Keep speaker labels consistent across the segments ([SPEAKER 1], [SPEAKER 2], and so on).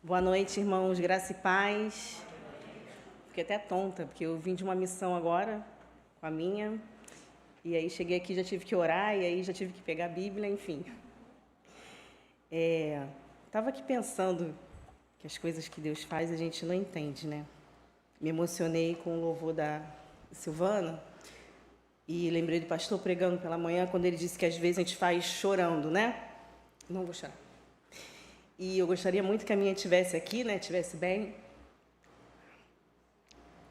[SPEAKER 1] Boa noite, irmãos, graça e paz. Fiquei até tonta, porque eu vim de uma missão agora, com a minha, e aí cheguei aqui, já tive que orar, e aí já tive que pegar a Bíblia, enfim. Estava aqui pensando que as coisas que Deus faz a gente não entende, né? Me emocionei com o louvor da Silvana, e lembrei do pastor pregando pela manhã, quando ele disse que às vezes a gente faz chorando, né? Não vou chorar. E eu gostaria muito que a minha estivesse aqui, né? Estivesse bem.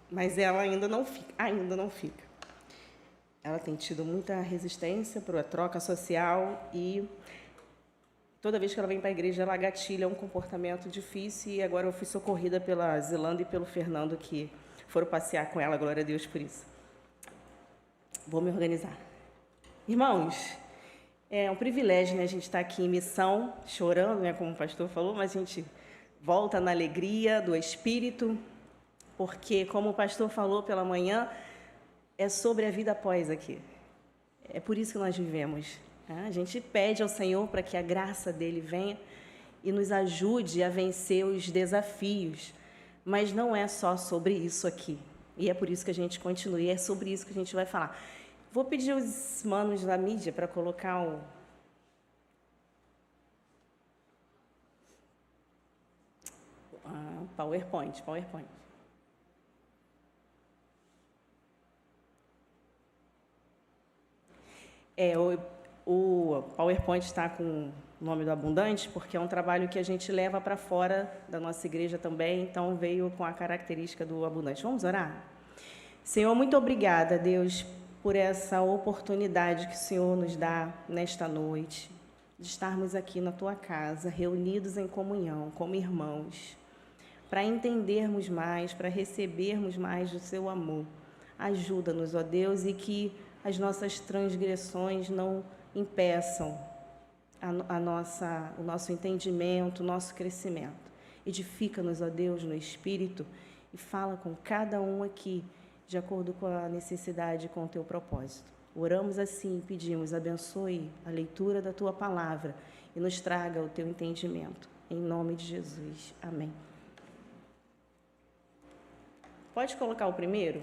[SPEAKER 1] Mas ela ainda não fica. Ela tem tido muita resistência para a troca social e toda vez que ela vem para a igreja, ela gatilha um comportamento difícil e agora eu fui socorrida pela Zelanda e pelo Fernando, que foram passear com ela, glória a Deus por isso. Vou me organizar. Irmãos, é um privilégio, né, a gente estar aqui em missão, chorando, né, como o pastor falou, mas a gente volta na alegria do Espírito, porque, como o pastor falou pela manhã, é sobre a vida após aqui. É por isso que nós vivemos. Tá? A gente pede ao Senhor para que a graça dele venha e nos ajude a vencer os desafios. Mas não é só sobre isso aqui. E é por isso que a gente continua. E é sobre isso que a gente vai falar. Vou pedir os manos da mídia para colocar o... PowerPoint. O PowerPoint está com o nome do Abundante, porque é um trabalho que a gente leva para fora da nossa igreja também, então veio com a característica do Abundante. Vamos orar? Senhor, muito obrigada, Deus, por essa oportunidade que o Senhor nos dá nesta noite, de estarmos aqui na Tua casa, reunidos em comunhão, como irmãos, para entendermos mais, para recebermos mais do Seu amor. Ajuda-nos, ó Deus, e que as nossas transgressões não impeçam o nosso entendimento, o nosso crescimento. Edifica-nos, ó Deus, no Espírito e fala com cada um aqui, de acordo com a necessidade e com o Teu propósito. Oramos assim e pedimos, abençoe a leitura da Tua palavra e nos traga o Teu entendimento. Em nome de Jesus. Amém. Pode colocar o primeiro?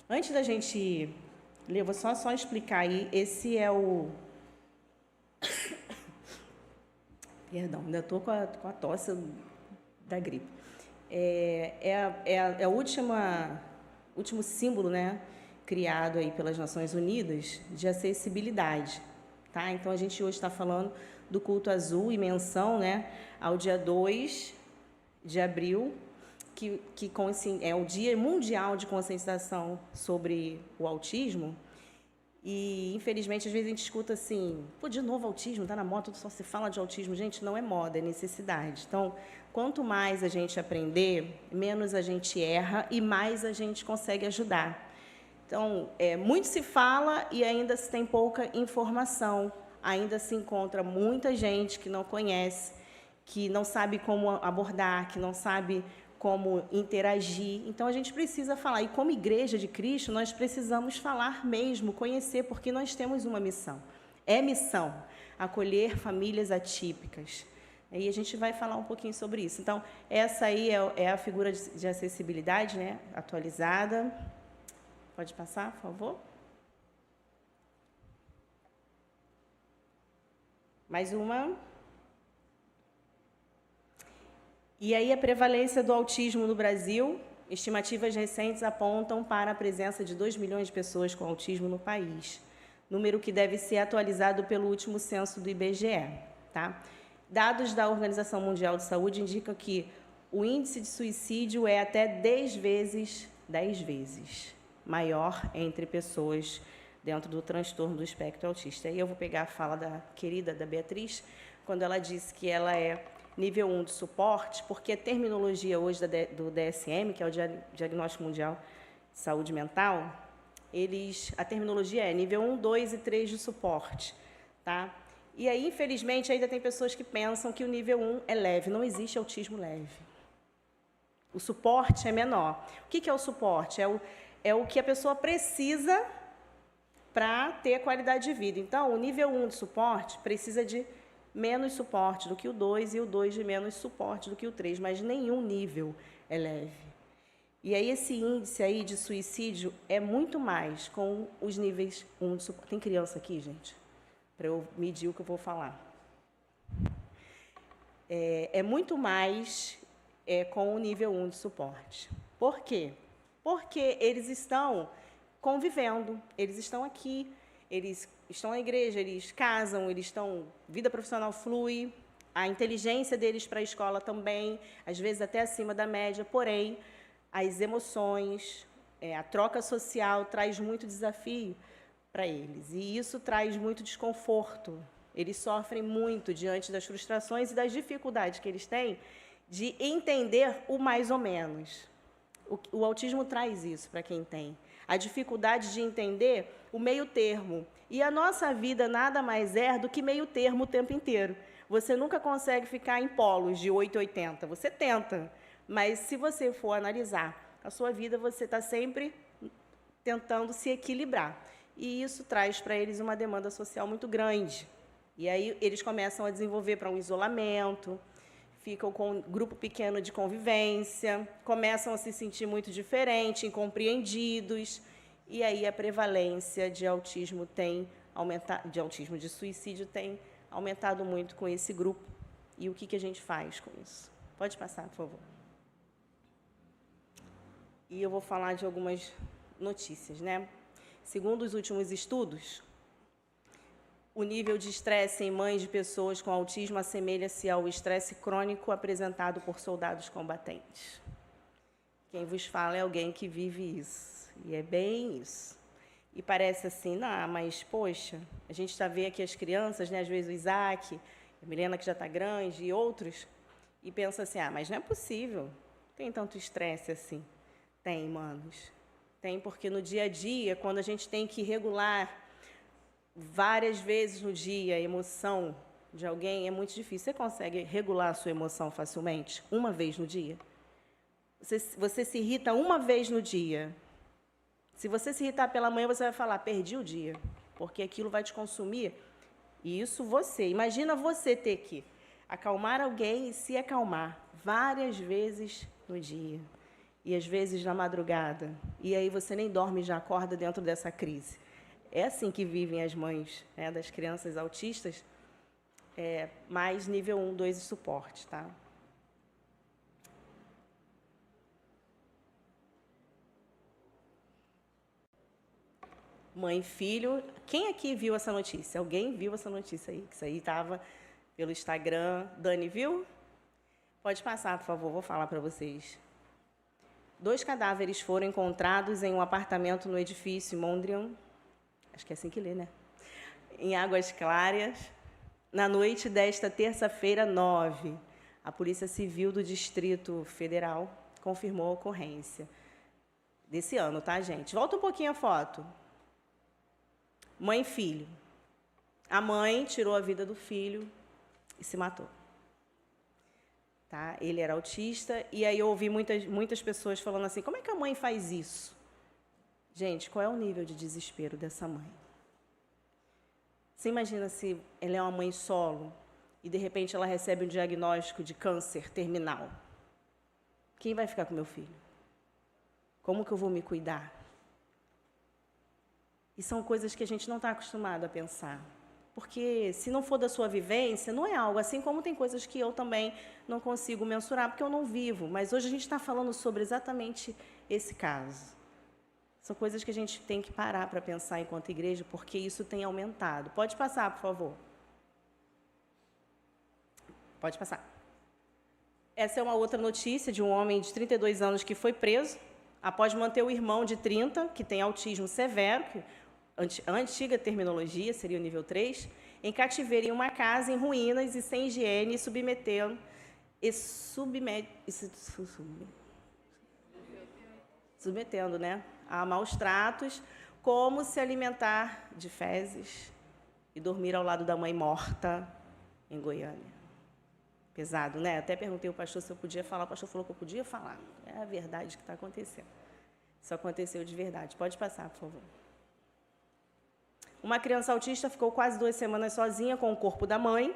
[SPEAKER 1] Antes da gente ler, vou só explicar aí. Esse é o... Perdão, ainda estou com a tosse da gripe. É o último símbolo, né, criado aí pelas Nações Unidas de acessibilidade. Tá? Então, a gente hoje está falando do culto azul e menção, né, ao dia 2 de abril, que é o Dia Mundial de Conscientização sobre o Autismo. E, infelizmente, às vezes a gente escuta assim, pô, de novo autismo, tá na moda, só se fala de autismo. Gente, não é moda, é necessidade. Então, quanto mais a gente aprender, menos a gente erra e mais a gente consegue ajudar. Então, muito se fala e ainda se tem pouca informação. Ainda se encontra muita gente que não conhece, que não sabe como abordar, que não sabe como interagir. Então, a gente precisa falar. E como Igreja de Cristo, nós precisamos falar mesmo, conhecer, porque nós temos uma missão. É missão, acolher famílias atípicas. E a gente vai falar um pouquinho sobre isso. Então, essa aí é a figura de acessibilidade, né, atualizada. Pode passar, por favor? Mais uma. E aí, a prevalência do autismo no Brasil, estimativas recentes apontam para a presença de 2 milhões de pessoas com autismo no país, número que deve ser atualizado pelo último censo do IBGE. Tá? Dados da Organização Mundial de Saúde indicam que o índice de suicídio é até 10 vezes maior entre pessoas dentro do transtorno do espectro autista. Aí eu vou pegar a fala da querida, da Beatriz, quando ela disse que ela é nível 1 de suporte, porque a terminologia hoje do DSM, que é o Diagnóstico Mundial de Saúde Mental, a terminologia é nível 1, 2 e 3 de suporte. Tá? E aí, infelizmente, ainda tem pessoas que pensam que o nível 1 é leve. Não existe autismo leve. O suporte é menor. O que é o suporte? É o que a pessoa precisa para ter qualidade de vida. Então, o nível 1 de suporte precisa de menos suporte do que o 2 e o 2 de menos suporte do que o 3, mas nenhum nível é leve. E aí esse índice aí de suicídio é muito mais com os níveis 1 de suporte. Tem criança aqui, gente? Para eu medir o que eu vou falar. É muito mais com o nível 1 de suporte. Por quê? Porque eles estão convivendo, eles estão aqui, eles estão na igreja, eles casam, eles estão... Vida profissional flui, a inteligência deles para a escola também, às vezes até acima da média, porém, as emoções, a troca social traz muito desafio para eles. E isso traz muito desconforto. Eles sofrem muito diante das frustrações e das dificuldades que eles têm de entender o mais ou menos. O autismo traz isso para quem tem. A dificuldade de entender o meio termo. E a nossa vida nada mais é do que meio termo o tempo inteiro. Você nunca consegue ficar em polos de 880. Você tenta, mas se você for analisar a sua vida, você está sempre tentando se equilibrar. E isso traz para eles uma demanda social muito grande. E aí eles começam a desenvolver para um isolamento, ficam com um grupo pequeno de convivência, começam a se sentir muito diferentes, incompreendidos, e aí a prevalência de autismo tem aumentado, de suicídio tem aumentado muito com esse grupo. E o que a gente faz com isso? Pode passar, por favor. E eu vou falar de algumas notícias, né? Segundo os últimos estudos, o nível de estresse em mães de pessoas com autismo assemelha-se ao estresse crônico apresentado por soldados combatentes. Quem vos fala é alguém que vive isso, e é bem isso. E parece assim, não, mas, poxa, a gente está vendo aqui as crianças, né, às vezes o Isaac, a Milena, que já está grande, e outros, e pensa assim, mas não é possível, tem tanto estresse assim. Tem, manos. Tem, porque no dia a dia, quando a gente tem que regular várias vezes no dia a emoção de alguém, é muito difícil. Você consegue regular a sua emoção facilmente? Uma vez no dia? Você se irrita uma vez no dia. Se você se irritar pela manhã, você vai falar, perdi o dia, porque aquilo vai te consumir. E isso você. Imagina você ter que acalmar alguém e se acalmar várias vezes no dia. E às vezes na madrugada. E aí você nem dorme e já acorda dentro dessa crise. É assim que vivem as mães, né, das crianças autistas, mais nível 1, 2 e suporte, tá? Mãe e filho. Quem aqui viu essa notícia? Alguém viu essa notícia aí? Isso aí estava pelo Instagram. Dani, viu? Pode passar, por favor, vou falar para vocês. 2 cadáveres foram encontrados em um apartamento no edifício Mondrian, acho que é assim que lê, né? Em Águas Claras, na noite desta terça-feira, 9. A Polícia Civil do Distrito Federal confirmou a ocorrência. Desse ano, tá, gente? Volta um pouquinho a foto. Mãe e filho. A mãe tirou a vida do filho e se matou. Tá? Ele era autista, e aí eu ouvi muitas pessoas falando assim, como é que a mãe faz isso? Gente, qual é o nível de desespero dessa mãe? Você imagina se ela é uma mãe solo e, de repente, ela recebe um diagnóstico de câncer terminal. Quem vai ficar com meu filho? Como que eu vou me cuidar? E são coisas que a gente não está acostumado a pensar. Porque, se não for da sua vivência, não é algo. Assim como tem coisas que eu também não consigo mensurar, porque eu não vivo. Mas hoje a gente está falando sobre exatamente esse caso. São coisas que a gente tem que parar para pensar enquanto igreja, porque isso tem aumentado. Pode passar, por favor. Pode passar. Essa é uma outra notícia de um homem de 32 anos que foi preso após manter o irmão de 30, que tem autismo severo, que a antiga terminologia seria o nível 3, em cativeiro em uma casa em ruínas e sem higiene, submetendo, né, a maus tratos, como se alimentar de fezes e dormir ao lado da mãe morta em Goiânia. Pesado, né? Até perguntei ao pastor se eu podia falar, o pastor falou que eu podia falar. É a verdade que está acontecendo. Isso aconteceu de verdade. Pode passar, por favor. Uma criança autista ficou quase 2 semanas sozinha com o corpo da mãe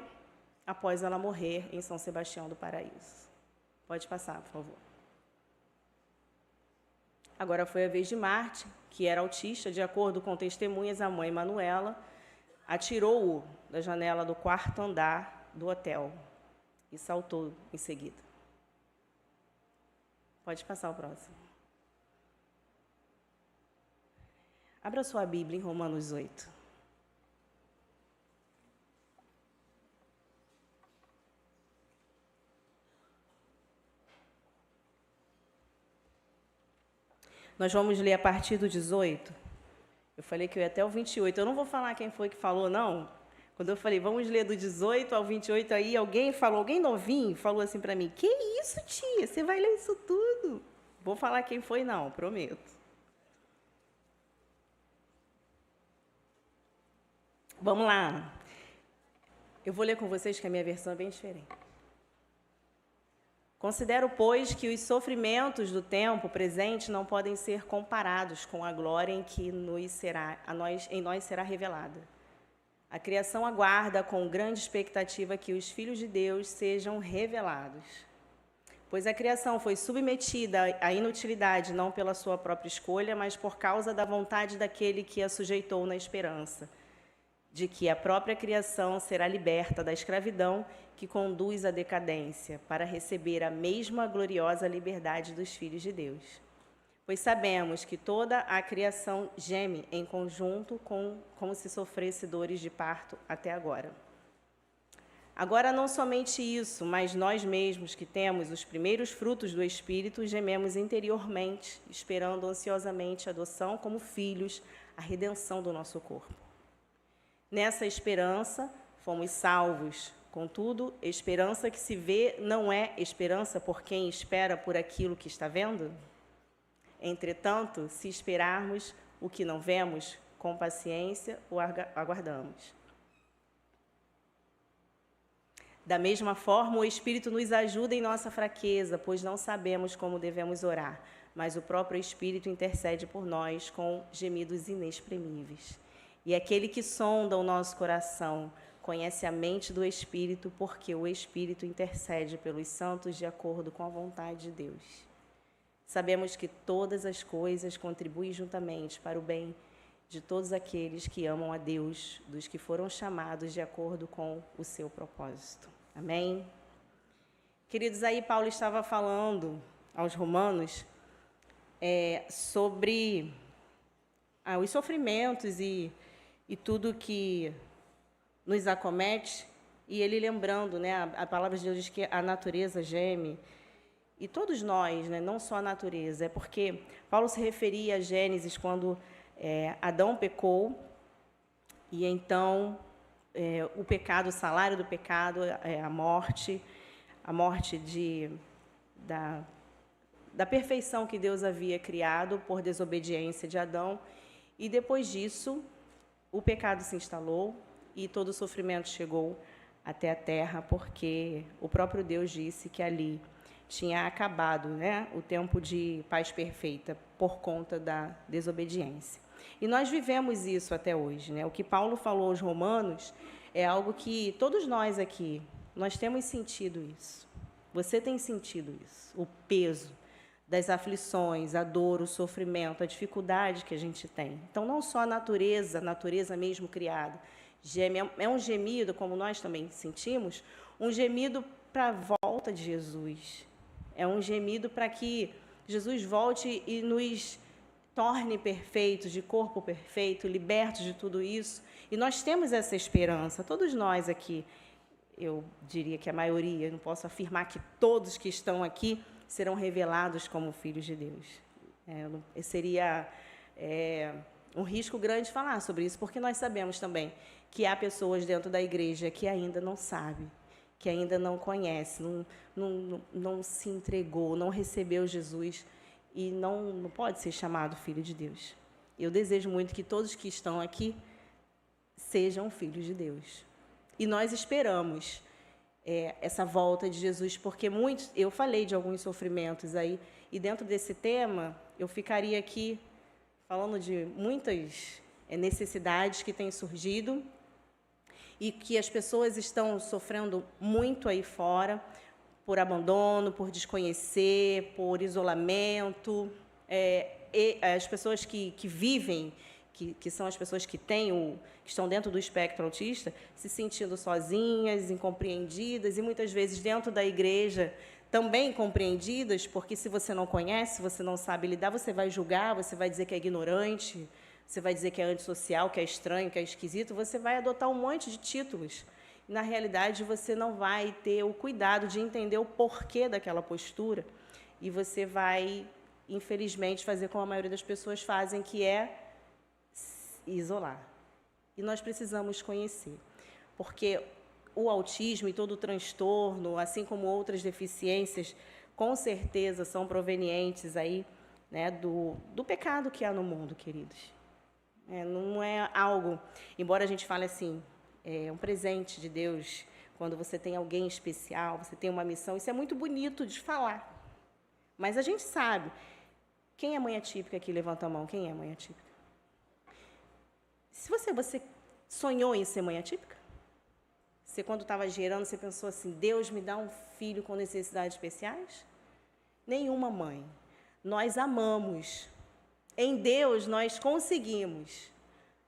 [SPEAKER 1] após ela morrer em São Sebastião do Paraíso. Pode passar, por favor. Agora foi a vez de Marte, que era autista, de acordo com testemunhas, a mãe Manuela atirou-o da janela do quarto andar do hotel e saltou em seguida. Pode passar o próximo. Abra sua Bíblia em Romanos 8. Nós vamos ler a partir do 18. Eu falei que eu ia até o 28. Eu não vou falar quem foi que falou, não. Quando eu falei, vamos ler do 18 ao 28, aí alguém novinho, falou assim para mim, que isso, tia? Você vai ler isso tudo? Vou falar quem foi, não, prometo. Vamos lá. Eu vou ler com vocês, que a minha versão é bem diferente. Considero, pois, que os sofrimentos do tempo presente não podem ser comparados com a glória em que em nós será revelada. A criação aguarda com grande expectativa que os filhos de Deus sejam revelados. Pois a criação foi submetida à inutilidade não pela sua própria escolha, mas por causa da vontade daquele que a sujeitou na esperança, de que a própria criação será liberta da escravidão que conduz à decadência, para receber a mesma gloriosa liberdade dos filhos de Deus. Pois sabemos que toda a criação geme em conjunto como se sofresse dores de parto até agora. Agora, não somente isso, mas nós mesmos que temos os primeiros frutos do Espírito, gememos interiormente, esperando ansiosamente a adoção como filhos, a redenção do nosso corpo. Nessa esperança, fomos salvos. Contudo, esperança que se vê não é esperança por quem espera por aquilo que está vendo? Entretanto, se esperarmos o que não vemos, com paciência o aguardamos. Da mesma forma, o Espírito nos ajuda em nossa fraqueza, pois não sabemos como devemos orar, mas o próprio Espírito intercede por nós com gemidos inexprimíveis. E aquele que sonda o nosso coração conhece a mente do Espírito, porque o Espírito intercede pelos santos de acordo com a vontade de Deus. Sabemos que todas as coisas contribuem juntamente para o bem de todos aqueles que amam a Deus, dos que foram chamados de acordo com o seu propósito. Amém? Queridos, aí Paulo estava falando aos romanos sobre os sofrimentos e tudo que nos acomete, e ele lembrando, né, a palavra de Deus diz que a natureza geme, e todos nós, né, não só a natureza, é porque Paulo se referia a Gênesis quando Adão pecou, e então o pecado, o salário do pecado é a morte da perfeição que Deus havia criado por desobediência de Adão, e depois disso o pecado se instalou e todo o sofrimento chegou até a terra, porque o próprio Deus disse que ali tinha acabado, né, o tempo de paz perfeita por conta da desobediência. E nós vivemos isso até hoje, né? O que Paulo falou aos romanos é algo que todos nós aqui, nós temos sentido isso. Você tem sentido isso, o peso das aflições, a dor, o sofrimento, a dificuldade que a gente tem. Então, não só a natureza mesmo criada, geme, é um gemido, como nós também sentimos, um gemido para a volta de Jesus. É um gemido para que Jesus volte e nos torne perfeitos, de corpo perfeito, libertos de tudo isso. E nós temos essa esperança, todos nós aqui, eu diria que a maioria, não posso afirmar que todos que estão aqui serão revelados como filhos de Deus. Seria um risco grande falar sobre isso, porque nós sabemos também que há pessoas dentro da igreja que ainda não sabem, que ainda não conhece, não se entregou, não recebeu Jesus e não pode ser chamado filho de Deus. Eu desejo muito que todos que estão aqui sejam filhos de Deus. E nós esperamos essa volta de Jesus, porque eu falei de alguns sofrimentos aí, e dentro desse tema eu ficaria aqui falando de muitas necessidades que têm surgido, e que as pessoas estão sofrendo muito aí fora por abandono, por desconhecer, por isolamento. E as pessoas que vivem, que são as pessoas que que estão dentro do espectro autista, se sentindo sozinhas, incompreendidas, e muitas vezes dentro da igreja também incompreendidas, porque se você não conhece, você não sabe lidar, você vai julgar, você vai dizer que é ignorante, você vai dizer que é antissocial, que é estranho, que é esquisito, você vai adotar um monte de títulos. Na realidade, você não vai ter o cuidado de entender o porquê daquela postura, e você vai, infelizmente, fazer como a maioria das pessoas fazem, que é isolar. E nós precisamos conhecer, porque o autismo e todo o transtorno, assim como outras deficiências, com certeza são provenientes aí, né, do pecado que há no mundo, queridos. Não é algo, embora a gente fale assim, é um presente de Deus, quando você tem alguém especial, você tem uma missão, isso é muito bonito de falar. Mas a gente sabe, quem é mãe atípica aqui? Levanta a mão, quem é mãe atípica? Se você sonhou em ser mãe atípica? Você, quando estava gerando, você pensou assim, Deus me dá um filho com necessidades especiais? Nenhuma mãe. Nós amamos. Em Deus, nós conseguimos.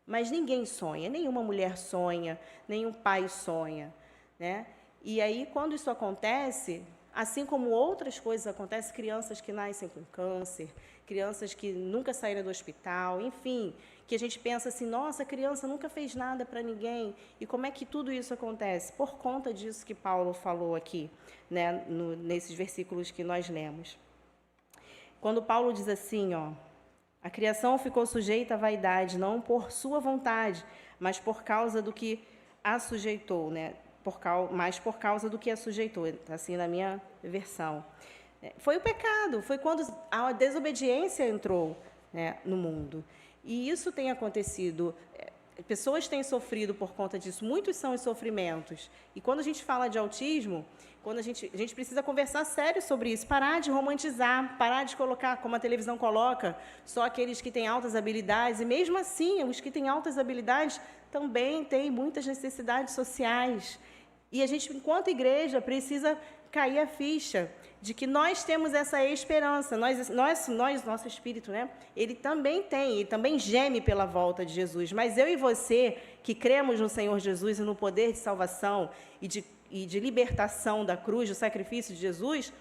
[SPEAKER 1] Mas ninguém sonha, nenhuma mulher sonha, nenhum pai sonha, né? E aí, quando isso acontece, assim como outras coisas acontecem, crianças que nascem com câncer, crianças que nunca saíram do hospital, enfim, que a gente pensa assim, nossa, a criança nunca fez nada para ninguém. E como é que tudo isso acontece? Por conta disso que Paulo falou aqui, né, nesses versículos que nós lemos. Quando Paulo diz assim, ó, a criação ficou sujeita à vaidade, não por sua vontade, mas por causa do que a sujeitou, né? Mas por causa do que a sujeitou, assim na minha versão. Foi o pecado, foi quando a desobediência entrou, né, no mundo. E isso tem acontecido, pessoas têm sofrido por conta disso, muitos são os sofrimentos. E quando a gente fala de autismo, quando a gente precisa conversar sério sobre isso, parar de romantizar, parar de colocar, como a televisão coloca, só aqueles que têm altas habilidades, e mesmo assim, os que têm altas habilidades também têm muitas necessidades sociais. E a gente, enquanto igreja, precisa cair a ficha de que nós temos essa esperança, nosso espírito, né? Ele também geme pela volta de Jesus, mas eu e você, que cremos no Senhor Jesus e no poder de salvação e de libertação da cruz, do sacrifício de Jesus,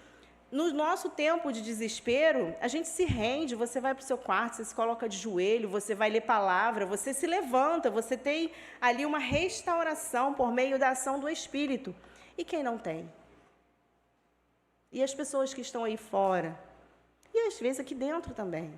[SPEAKER 1] no nosso tempo de desespero, a gente se rende, você vai para o seu quarto, você se coloca de joelho, você vai ler palavra, você se levanta, você tem ali uma restauração por meio da ação do Espírito. E quem não tem? E as pessoas que estão aí fora? E às vezes aqui dentro também.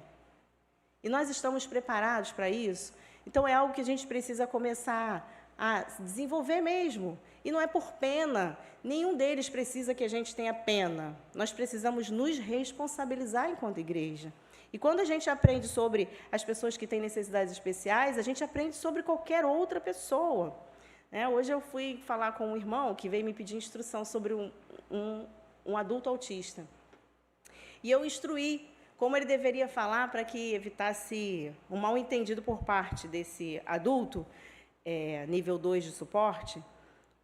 [SPEAKER 1] E nós estamos preparados para isso? Então é algo que a gente precisa começar a desenvolver mesmo. E não é por pena. Nenhum deles precisa que a gente tenha pena. Nós precisamos nos responsabilizar enquanto igreja. E quando a gente aprende sobre as pessoas que têm necessidades especiais, a gente aprende sobre qualquer outra pessoa. Hoje eu fui falar com um irmão que veio me pedir instrução sobre um adulto autista. E eu instruí como ele deveria falar para que evitasse um mal-entendido por parte desse adulto, nível 2 de suporte,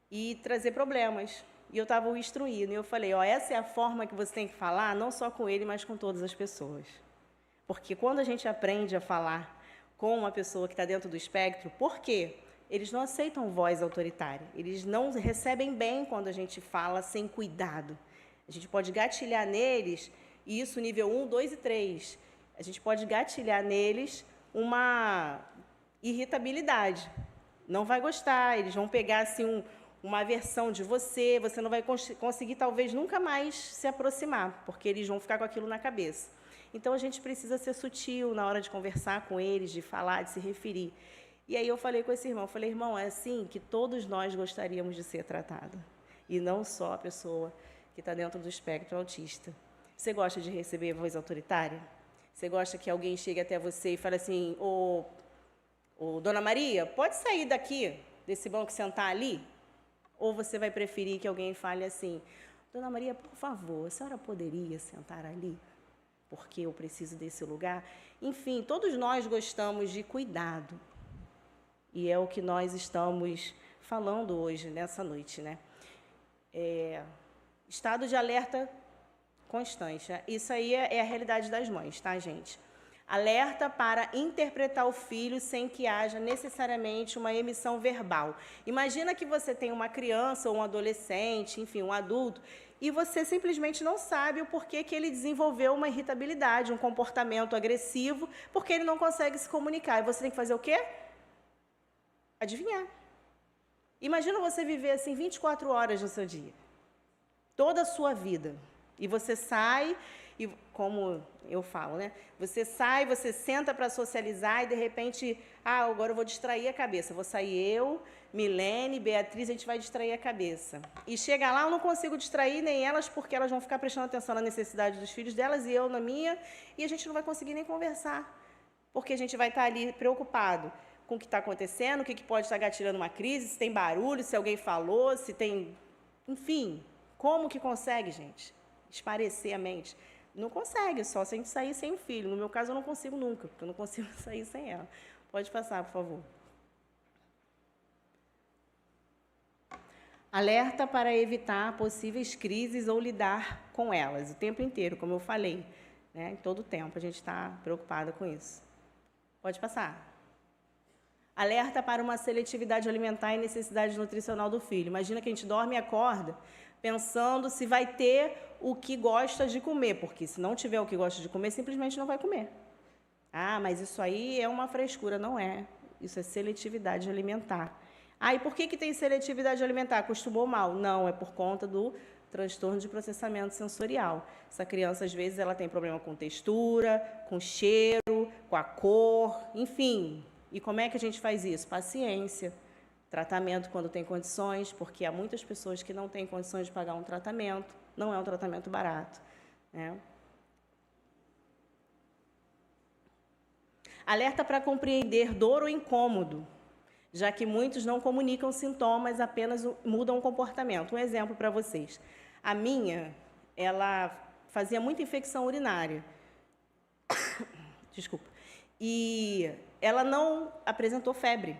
[SPEAKER 1] e trazer problemas. E eu estava o instruindo, e eu falei, essa é a forma que você tem que falar, não só com ele, mas com todas as pessoas. Porque quando a gente aprende a falar com uma pessoa que está dentro do espectro, por quê? Eles não aceitam voz autoritária, eles não recebem bem quando a gente fala sem cuidado. A gente pode gatilhar neles, e isso nível 1, 2 e 3, a gente pode gatilhar neles uma irritabilidade. Não vai gostar, eles vão pegar assim, uma aversão de você, você não vai conseguir talvez nunca mais se aproximar, porque eles vão ficar com aquilo na cabeça. Então, a gente precisa ser sutil na hora de conversar com eles, de falar, de se referir. E aí eu falei com esse irmão, irmão, é assim que todos nós gostaríamos de ser tratados, e não só a pessoa que está dentro do espectro autista. Você gosta de receber voz autoritária? Você gosta que alguém chegue até você e fale assim, ô, Dona Maria, pode sair daqui, desse banco e sentar ali? Ou você vai preferir que alguém fale assim, Dona Maria, por favor, a senhora poderia sentar ali? Porque eu preciso desse lugar. Enfim, todos nós gostamos de cuidado. E é o que nós estamos falando hoje, nessa noite, né? Estado de alerta constante. Isso aí é a realidade das mães, tá, gente? Alerta para interpretar o filho sem que haja necessariamente uma emissão verbal. Imagina que você tem uma criança ou um adolescente, enfim, um adulto, e você simplesmente não sabe o porquê que ele desenvolveu uma irritabilidade, um comportamento agressivo, porque ele não consegue se comunicar. E você tem que fazer o quê? Adivinhar. Imagina você viver assim 24 horas no seu dia, toda a sua vida. E você sai, e como eu falo, né? Você sai, você senta para socializar e, de repente, agora eu vou distrair a cabeça. Vou sair eu, Milene, Beatriz, a gente vai distrair a cabeça. E chega lá, eu não consigo distrair nem elas, porque elas vão ficar prestando atenção na necessidade dos filhos delas e eu na minha, e a gente não vai conseguir nem conversar, porque a gente vai estar ali preocupado com o que está acontecendo, o que pode estar gatilhando uma crise, se tem barulho, se alguém falou, se tem... Enfim, como que consegue, gente? Esparecer a mente. Não consegue, só se a gente sair sem o filho. No meu caso, eu não consigo nunca, porque eu não consigo sair sem ela. Pode passar, por favor. Alerta para evitar possíveis crises ou lidar com elas o tempo inteiro, como eu falei, né? Em todo o tempo a gente está preocupada com isso. Pode passar. Alerta para uma seletividade alimentar e necessidade nutricional do filho. Imagina que a gente dorme e acorda pensando se vai ter o que gosta de comer, porque se não tiver o que gosta de comer, simplesmente não vai comer. Mas isso aí é uma frescura. Não é. Isso é seletividade alimentar. E por que tem seletividade alimentar? Acostumou mal? Não, é por conta do transtorno de processamento sensorial. Essa criança, às vezes, ela tem problema com textura, com cheiro, com a cor, enfim. E como é que a gente faz isso? Paciência. Tratamento quando tem condições, porque há muitas pessoas que não têm condições de pagar um tratamento, não é um tratamento barato, né? Alerta para compreender dor ou incômodo, já que muitos não comunicam sintomas, apenas mudam o comportamento. Um exemplo para vocês. A minha, ela fazia muita infecção urinária. Desculpa. E ela não apresentou febre.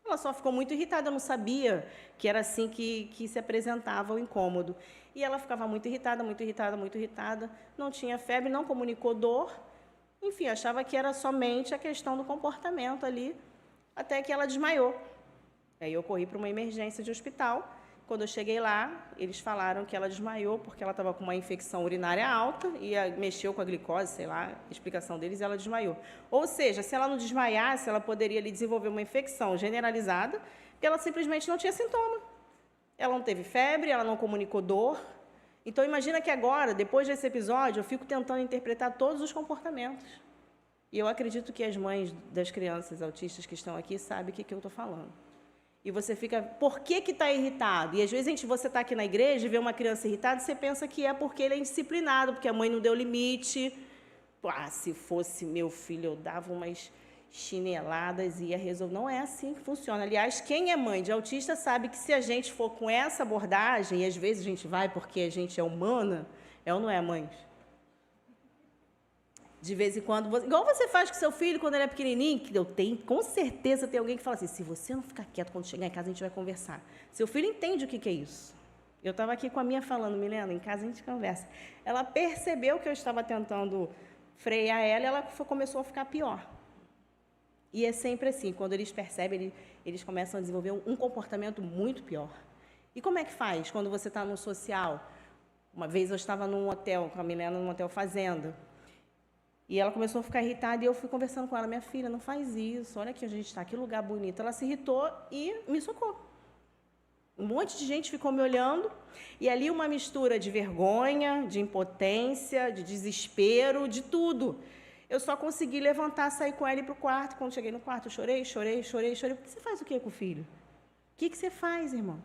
[SPEAKER 1] Ela só ficou muito irritada, eu não sabia que era assim que se apresentava o incômodo. E ela ficava muito irritada, muito irritada, muito irritada, não tinha febre, não comunicou dor, enfim, achava que era somente a questão do comportamento ali, até que ela desmaiou. Aí eu corri para uma emergência de hospital. Quando eu cheguei lá, eles falaram que ela desmaiou porque ela estava com uma infecção urinária alta e mexeu com a glicose, sei lá, a explicação deles, e ela desmaiou. Ou seja, se ela não desmaiasse, ela poderia ali desenvolver uma infecção generalizada, porque ela simplesmente não tinha sintoma. Ela não teve febre, ela não comunicou dor. Então, imagina que agora, depois desse episódio, eu fico tentando interpretar todos os comportamentos. E eu acredito que as mães das crianças autistas que estão aqui sabem o que eu estou falando. E você fica, por que está irritado? E às vezes você está aqui na igreja e vê uma criança irritada, você pensa que é porque ele é indisciplinado, porque a mãe não deu limite. Se fosse meu filho, eu dava umas chineladas e ia resolver. Não é assim que funciona. Aliás, quem é mãe de autista sabe que se a gente for com essa abordagem, e às vezes a gente vai porque a gente é humana, é ou não é, mãe? De vez em quando, igual você faz com seu filho quando ele é pequenininho, que eu tenho, com certeza tem alguém que fala assim, se você não ficar quieto quando chegar em casa, a gente vai conversar. Seu filho entende o que é isso. Eu estava aqui com a minha falando, Milena, em casa a gente conversa. Ela percebeu que eu estava tentando frear ela e ela começou a ficar pior. E é sempre assim, quando eles percebem, eles começam a desenvolver um comportamento muito pior. E como é que faz quando você está no social? Uma vez eu estava num hotel, com a Milena, num hotel fazenda, e ela começou a ficar irritada e eu fui conversando com ela, minha filha, não faz isso, olha aqui onde a gente está, que lugar bonito. Ela se irritou e me socou. Um monte de gente ficou me olhando e ali uma mistura de vergonha, de impotência, de desespero, de tudo. Eu só consegui levantar, sair com ela e ir para o quarto. Quando cheguei no quarto, eu chorei, chorei, chorei, chorei. Porque você faz o quê com o filho? O que você faz, irmão?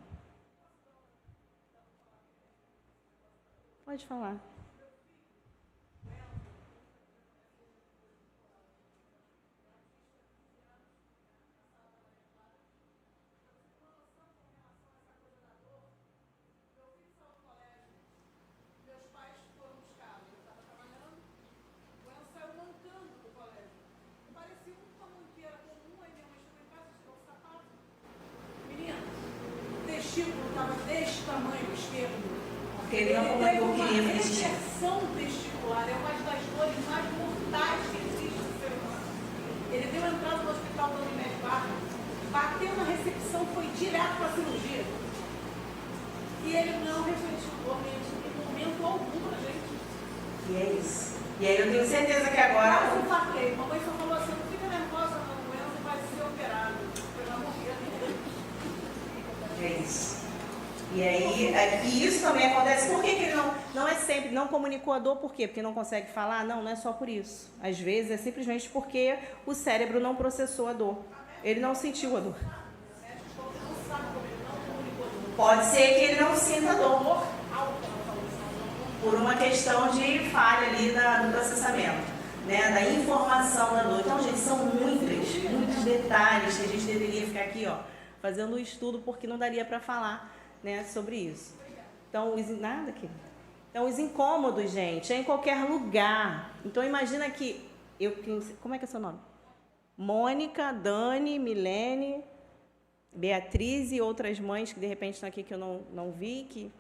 [SPEAKER 1] Pode falar.
[SPEAKER 2] tamanho esquerdo.
[SPEAKER 1] Porque ele não comunicou que ele
[SPEAKER 2] uma reversão testicular, é uma das dores mais mortais que existe no ser humano. Ele deu entrada no hospital da Unimed Barra, bateu na recepção, foi direto para a cirurgia. E ele não refletiu em momento algum pra gente.
[SPEAKER 1] E é isso. E aí eu tenho certeza que agora...
[SPEAKER 2] Mas eu falei, mamãe só falou assim, não fica nervosa não, o Enzo vai ser operado. Pelo amor de Deus.
[SPEAKER 1] É isso. E aí, e isso também acontece. Por que ele não é sempre, não comunicou a dor? Por quê? Porque não consegue falar? Não, não é só por isso. Às vezes é simplesmente porque o cérebro não processou a dor. Ele não sentiu a dor. Pode ser que ele não sinta dor por uma questão de falha ali no processamento, né, da informação da dor. Então, gente, são muitos detalhes que a gente deveria ficar aqui, ó, fazendo um estudo, porque não daria para falar, né, sobre isso. Então, Então, os incômodos, gente, é em qualquer lugar. Então, imagina que como é que é seu nome? Mônica, Dani, Milene, Beatriz e outras mães que de repente estão aqui que eu não vi, que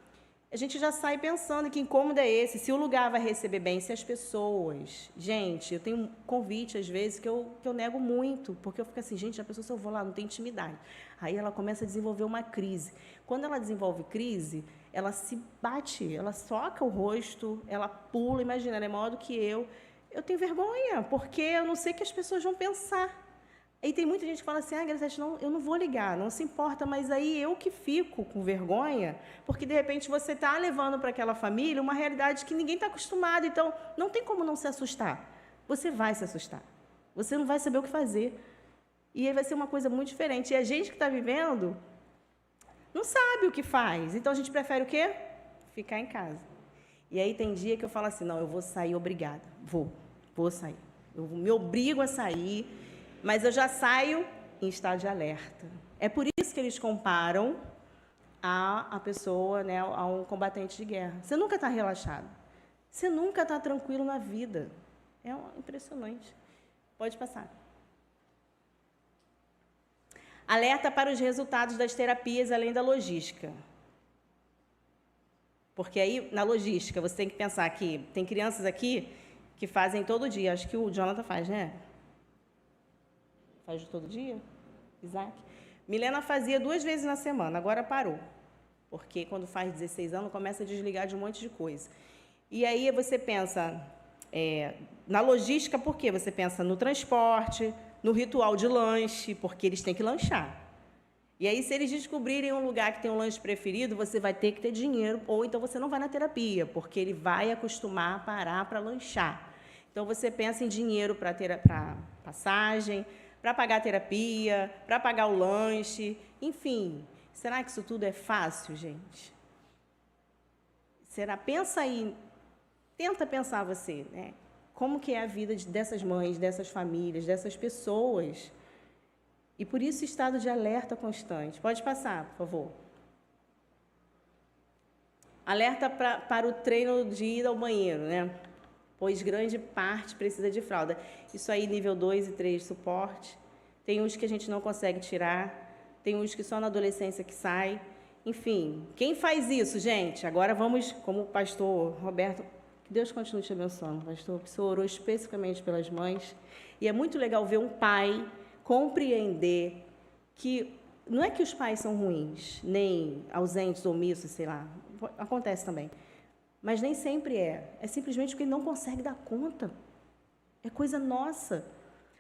[SPEAKER 1] a gente já sai pensando que incômodo é esse, se o lugar vai receber bem, se as pessoas... Gente, eu tenho um convite, às vezes, que eu nego muito, porque eu fico assim, gente, a pessoa, se eu vou lá, não tem intimidade. Aí ela começa a desenvolver uma crise. Quando ela desenvolve crise, ela se bate, ela soca o rosto, ela pula, imagina, ela é maior do que eu. Eu tenho vergonha, porque eu não sei o que as pessoas vão pensar. Aí tem muita gente que fala assim, Graziete, não, eu não vou ligar, não se importa, mas aí eu que fico com vergonha, porque de repente você está levando para aquela família uma realidade que ninguém está acostumado, então não tem como não se assustar. Você vai se assustar, você não vai saber o que fazer. E aí vai ser uma coisa muito diferente. E a gente que está vivendo não sabe o que faz, então a gente prefere o quê? Ficar em casa. E aí tem dia que eu falo assim, não, eu vou sair obrigada, vou sair. Eu me obrigo a sair, mas eu já saio em estado de alerta. É por isso que eles comparam a pessoa, né, a um combatente de guerra. Você nunca está relaxado. Você nunca está tranquilo na vida. É impressionante. Pode passar. Alerta para os resultados das terapias além da logística. Porque aí, na logística, você tem que pensar que tem crianças aqui que fazem todo dia. Acho que o Jonathan faz, né? Faz todo dia? Isaac? Milena fazia 2 vezes na semana, agora parou. Porque quando faz 16 anos, começa a desligar de um monte de coisa. E aí você pensa na logística, por quê? Você pensa no transporte, no ritual de lanche, porque eles têm que lanchar. E aí, se eles descobrirem um lugar que tem um lanche preferido, você vai ter que ter dinheiro, ou então você não vai na terapia, porque ele vai acostumar a parar para lanchar. Então, você pensa em dinheiro para passagem, para pagar a terapia, para pagar o lanche, enfim. Será que isso tudo é fácil, gente? Pensa aí, tenta pensar você, né? Como que é a vida dessas mães, dessas famílias, dessas pessoas? E por isso, estado de alerta constante. Pode passar, por favor. Alerta para o treino de ida ao banheiro, né? Pois grande parte precisa de fralda. Isso aí, nível 2 e 3, suporte. Tem uns que a gente não consegue tirar, tem uns que só na adolescência que sai. Enfim, quem faz isso, gente? Agora vamos, como o pastor Roberto, que Deus continue te abençoando, pastor, que o senhor orou especificamente pelas mães. E é muito legal ver um pai compreender que não é que os pais são ruins, nem ausentes, omissos, sei lá, acontece também. Mas nem sempre é simplesmente porque ele não consegue dar conta. É coisa nossa.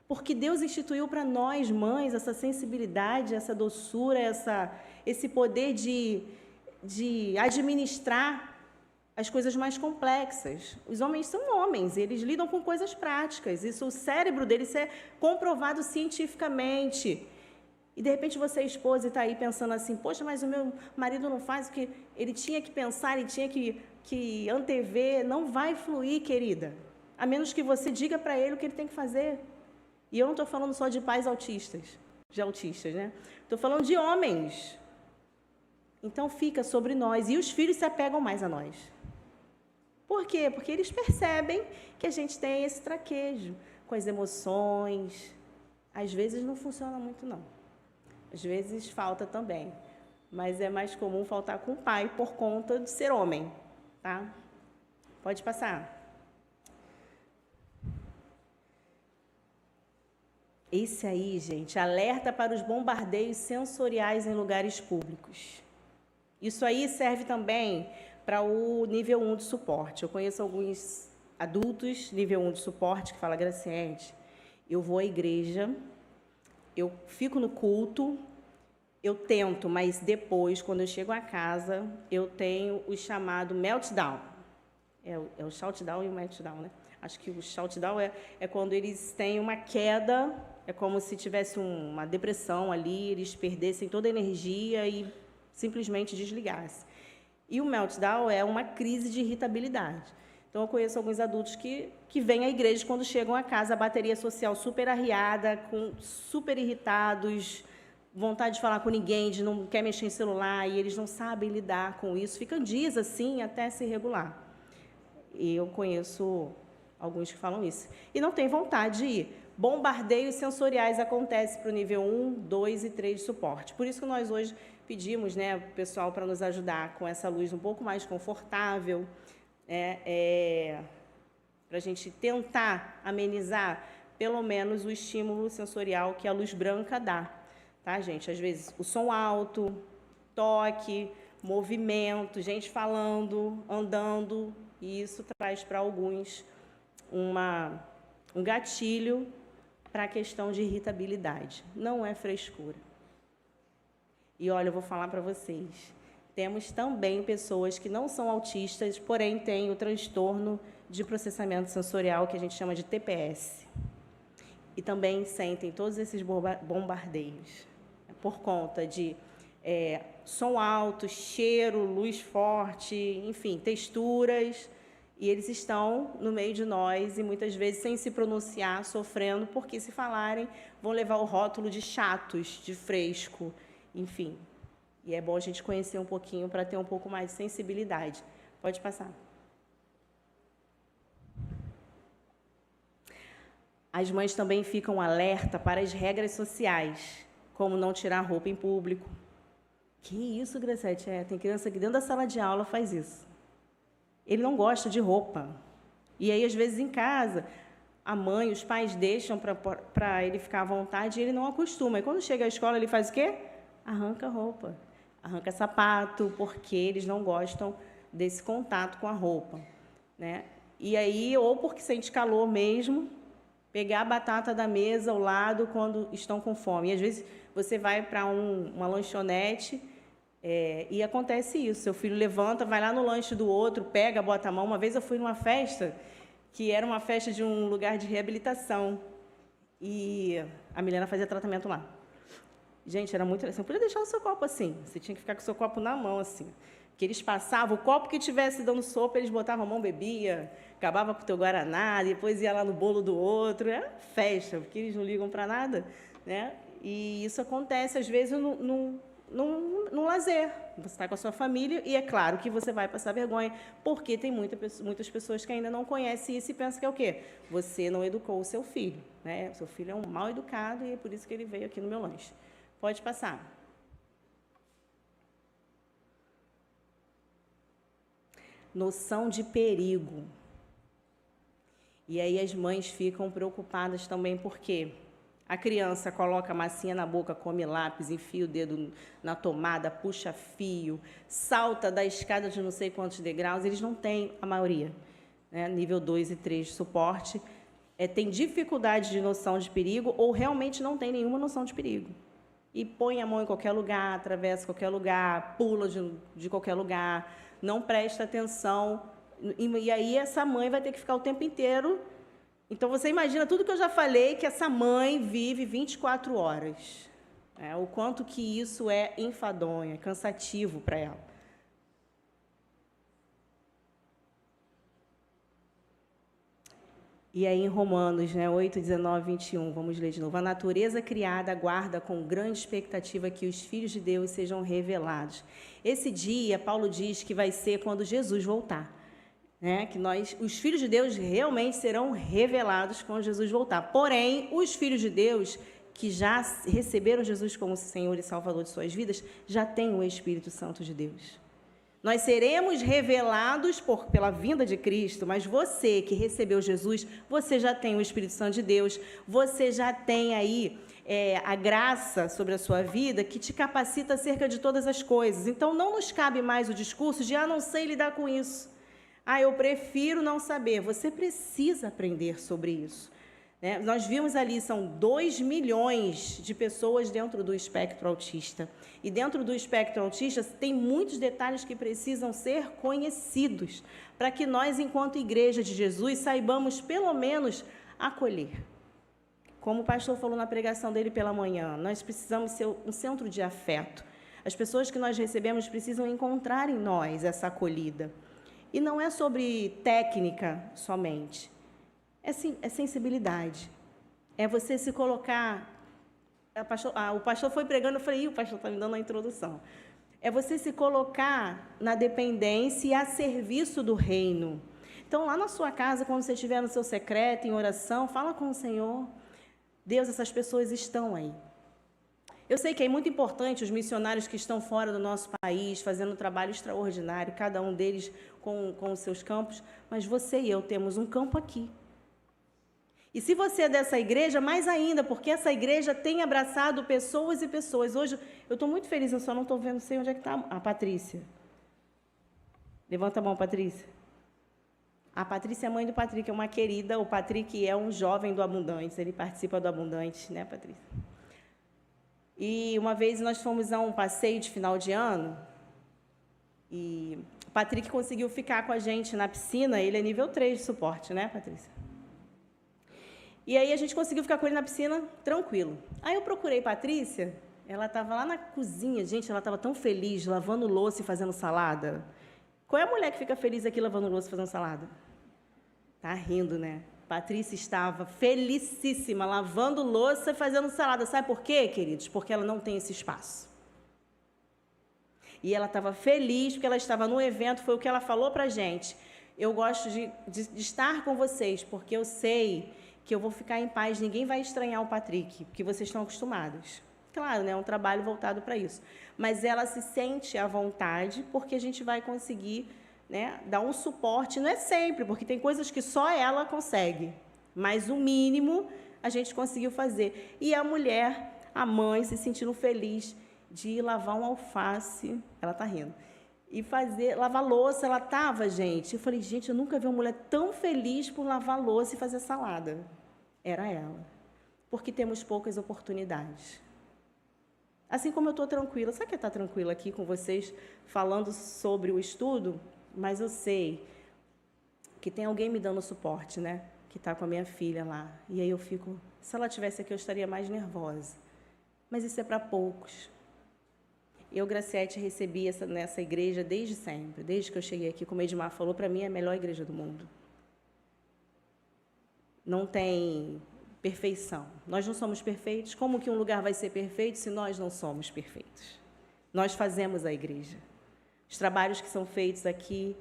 [SPEAKER 1] Porque Deus instituiu para nós, mães, essa sensibilidade, essa doçura, esse poder de administrar as coisas mais complexas. Os homens são homens, eles lidam com coisas práticas. Isso, o cérebro deles é comprovado cientificamente. E, de repente, você é esposa e está aí pensando assim, poxa, mas o meu marido não faz o que ele tinha que pensar, ele tinha que antever. Não vai fluir, querida, a menos que você diga para ele o que ele tem que fazer. E eu não estou falando só de pais autistas, né? Estou falando de homens. Então, fica sobre nós. E os filhos se apegam mais a nós. Por quê? Porque eles percebem que a gente tem esse traquejo com as emoções. Às vezes não funciona muito, não. Às vezes falta também. mas é mais comum faltar com o pai por conta de ser homem, tá? Pode passar. Esse aí, gente, alerta para os bombardeios sensoriais em lugares públicos. Isso aí serve também para o nível 1 de suporte. Eu conheço alguns adultos nível 1 de suporte que falam: Graciete, eu vou à igreja, eu fico no culto, eu tento, mas depois, quando eu chego a casa, eu tenho o chamado meltdown. É o shoutdown e o meltdown, né? Acho que o shoutdown é quando eles têm uma queda, é como se tivesse uma depressão ali, eles perdessem toda a energia e simplesmente desligassem. E o meltdown é uma crise de irritabilidade. Então, eu conheço alguns adultos que vêm à igreja quando chegam a casa, a bateria social super arriada, super irritados, vontade de falar com ninguém, de não quer mexer em celular, e eles não sabem lidar com isso. Ficam dias assim até se regular. E eu conheço alguns que falam isso. E não tem vontade de ir. Bombardeios sensoriais acontecem para o nível 1, 2 e 3 de suporte. Por isso que nós hoje pedimos, né, o pessoal para nos ajudar com essa luz um pouco mais confortável, para a gente tentar amenizar, pelo menos, o estímulo sensorial que a luz branca dá. Tá, gente? Às vezes, o som alto, toque, movimento, gente falando, andando, e isso traz para alguns um gatilho para a questão de irritabilidade. Não é frescura. E, olha, eu vou falar para vocês, temos também pessoas que não são autistas, porém têm o transtorno de processamento sensorial, que a gente chama de TPS. E também sentem todos esses bombardeios, por conta de som alto, cheiro, luz forte, enfim, texturas, e eles estão no meio de nós e muitas vezes sem se pronunciar, sofrendo, porque se falarem vão levar o rótulo de chatos, de fresco, enfim. E é bom a gente conhecer um pouquinho para ter um pouco mais de sensibilidade. Pode passar. As mães também ficam alerta para as regras sociais, como não tirar roupa em público. Que isso, Graciete? Tem criança que dentro da sala de aula faz isso. Ele não gosta de roupa. E aí, às vezes, em casa, a mãe, os pais deixam para ele ficar à vontade e ele não acostuma. E quando chega à escola, ele faz o quê? Arranca a roupa, arranca sapato, porque eles não gostam desse contato com a roupa, né? E aí, ou porque sente calor mesmo, pegar a batata da mesa ao lado quando estão com fome. E, às vezes, você vai para uma lanchonete e acontece isso. Seu filho levanta, vai lá no lanche do outro, pega, bota a mão. Uma vez eu fui numa festa, que era uma festa de um lugar de reabilitação, e a Milena fazia tratamento lá. Gente, era muito... Você não podia deixar o seu copo assim, você tinha que ficar com o seu copo na mão, assim. Porque eles passavam, o copo que estivesse dando sopa, eles botavam a mão, bebia, acabava com o teu guaraná, depois ia lá no bolo do outro. Era festa, porque eles não ligam para nada, né? E isso acontece, às vezes, num lazer. Você está com a sua família e é claro que você vai passar vergonha, porque tem muitas pessoas que ainda não conhecem isso e pensam que é o quê? Você não educou o seu filho, né? O seu filho é um mal educado e é por isso que ele veio aqui no meu lanche. Pode passar. Noção de perigo. E aí as mães ficam preocupadas também, porque a criança coloca a massinha na boca, come lápis, enfia o dedo na tomada, puxa fio, salta da escada de não sei quantos degraus. Eles não têm, a maioria, né? Nível 2 e 3 de suporte, tem dificuldade de noção de perigo ou realmente não tem nenhuma noção de perigo. E põe a mão em qualquer lugar, atravessa qualquer lugar, pula de qualquer lugar, não presta atenção. E aí essa mãe vai ter que ficar o tempo inteiro. Então, você imagina tudo que eu já falei, que essa mãe vive 24 horas. O quanto que isso é enfadonho, é cansativo para ela. E aí, em Romanos, 8, 19, 21, vamos ler de novo. A natureza criada aguarda com grande expectativa que os filhos de Deus sejam revelados. Esse dia, Paulo diz que vai ser quando Jesus voltar. Que os filhos de Deus realmente serão revelados quando Jesus voltar. Porém, os filhos de Deus que já receberam Jesus como Senhor e Salvador de suas vidas, já têm o Espírito Santo de Deus. Nós seremos revelados pela vinda de Cristo, mas você que recebeu Jesus, você já tem o Espírito Santo de Deus, você já tem aí a graça sobre a sua vida que te capacita acerca de todas as coisas. Então, não nos cabe mais o discurso de, não sei lidar com isso. Eu prefiro não saber. Você precisa aprender sobre isso. Né? Nós vimos ali, são 2 milhões de pessoas dentro do espectro autista. E dentro do espectro autista tem muitos detalhes que precisam ser conhecidos para que nós, enquanto Igreja de Jesus, saibamos pelo menos acolher. Como o pastor falou na pregação dele pela manhã, nós precisamos ser um centro de afeto. As pessoas que nós recebemos precisam encontrar em nós essa acolhida. E não é sobre técnica somente. É sensibilidade. É você se colocar... O pastor foi pregando, eu falei, o pastor está me dando a introdução. É você se colocar na dependência e a serviço do reino. Então, lá na sua casa, quando você estiver no seu secreto, em oração, fala com o Senhor. Deus, essas pessoas estão aí. Eu sei que é muito importante os missionários que estão fora do nosso país, fazendo um trabalho extraordinário, cada um deles com os seus campos, mas você e eu temos um campo aqui. E se você é dessa igreja, mais ainda, porque essa igreja tem abraçado pessoas e pessoas. Hoje, eu estou muito feliz, eu só não estou vendo, sei onde é que está a Patrícia. Levanta a mão, Patrícia. A Patrícia é mãe do Patrick, é uma querida. O Patrick é um jovem do Abundante, ele participa do Abundante, né, Patrícia? E uma vez nós fomos a um passeio de final de ano, e o Patrick conseguiu ficar com a gente na piscina, ele é nível 3 de suporte, né, Patrícia? E aí a gente conseguiu ficar com ele na piscina, tranquilo. Aí eu procurei Patrícia, ela estava lá na cozinha, gente, ela estava tão feliz, lavando louça e fazendo salada. Qual é a mulher que fica feliz aqui lavando louça e fazendo salada? Tá rindo, né? Patrícia estava felicíssima, lavando louça e fazendo salada. Sabe por quê, queridos? Porque ela não tem esse espaço. E ela estava feliz porque ela estava no evento, foi o que ela falou para a gente. Eu gosto de estar com vocês, porque eu sei que eu vou ficar em paz, ninguém vai estranhar o Patrick, porque vocês estão acostumados. Claro, né, é um trabalho voltado para isso. Mas ela se sente à vontade, porque a gente vai conseguir, né, dar um suporte. Não é sempre, porque tem coisas que só ela consegue, mas o mínimo a gente conseguiu fazer. E a mulher, a mãe, se sentindo feliz de ir lavar um alface, ela está rindo, e lavar louça. Ela estava, gente, eu falei, gente, eu nunca vi uma mulher tão feliz por lavar louça e fazer salada. Era ela, porque temos poucas oportunidades. Assim como eu estou tranquila, sabe que estar tranquila aqui com vocês, falando sobre o estudo, mas eu sei que tem alguém me dando suporte, né? Que está com a minha filha lá. E aí eu fico, se ela estivesse aqui, eu estaria mais nervosa. Mas isso é para poucos. Eu, Graciete, recebi nessa igreja desde sempre, desde que eu cheguei aqui, como a Edmar falou, para mim é a melhor igreja do mundo. Não tem perfeição. Nós não somos perfeitos. Como que um lugar vai ser perfeito se nós não somos perfeitos? Nós fazemos a igreja. Os trabalhos que são feitos aqui,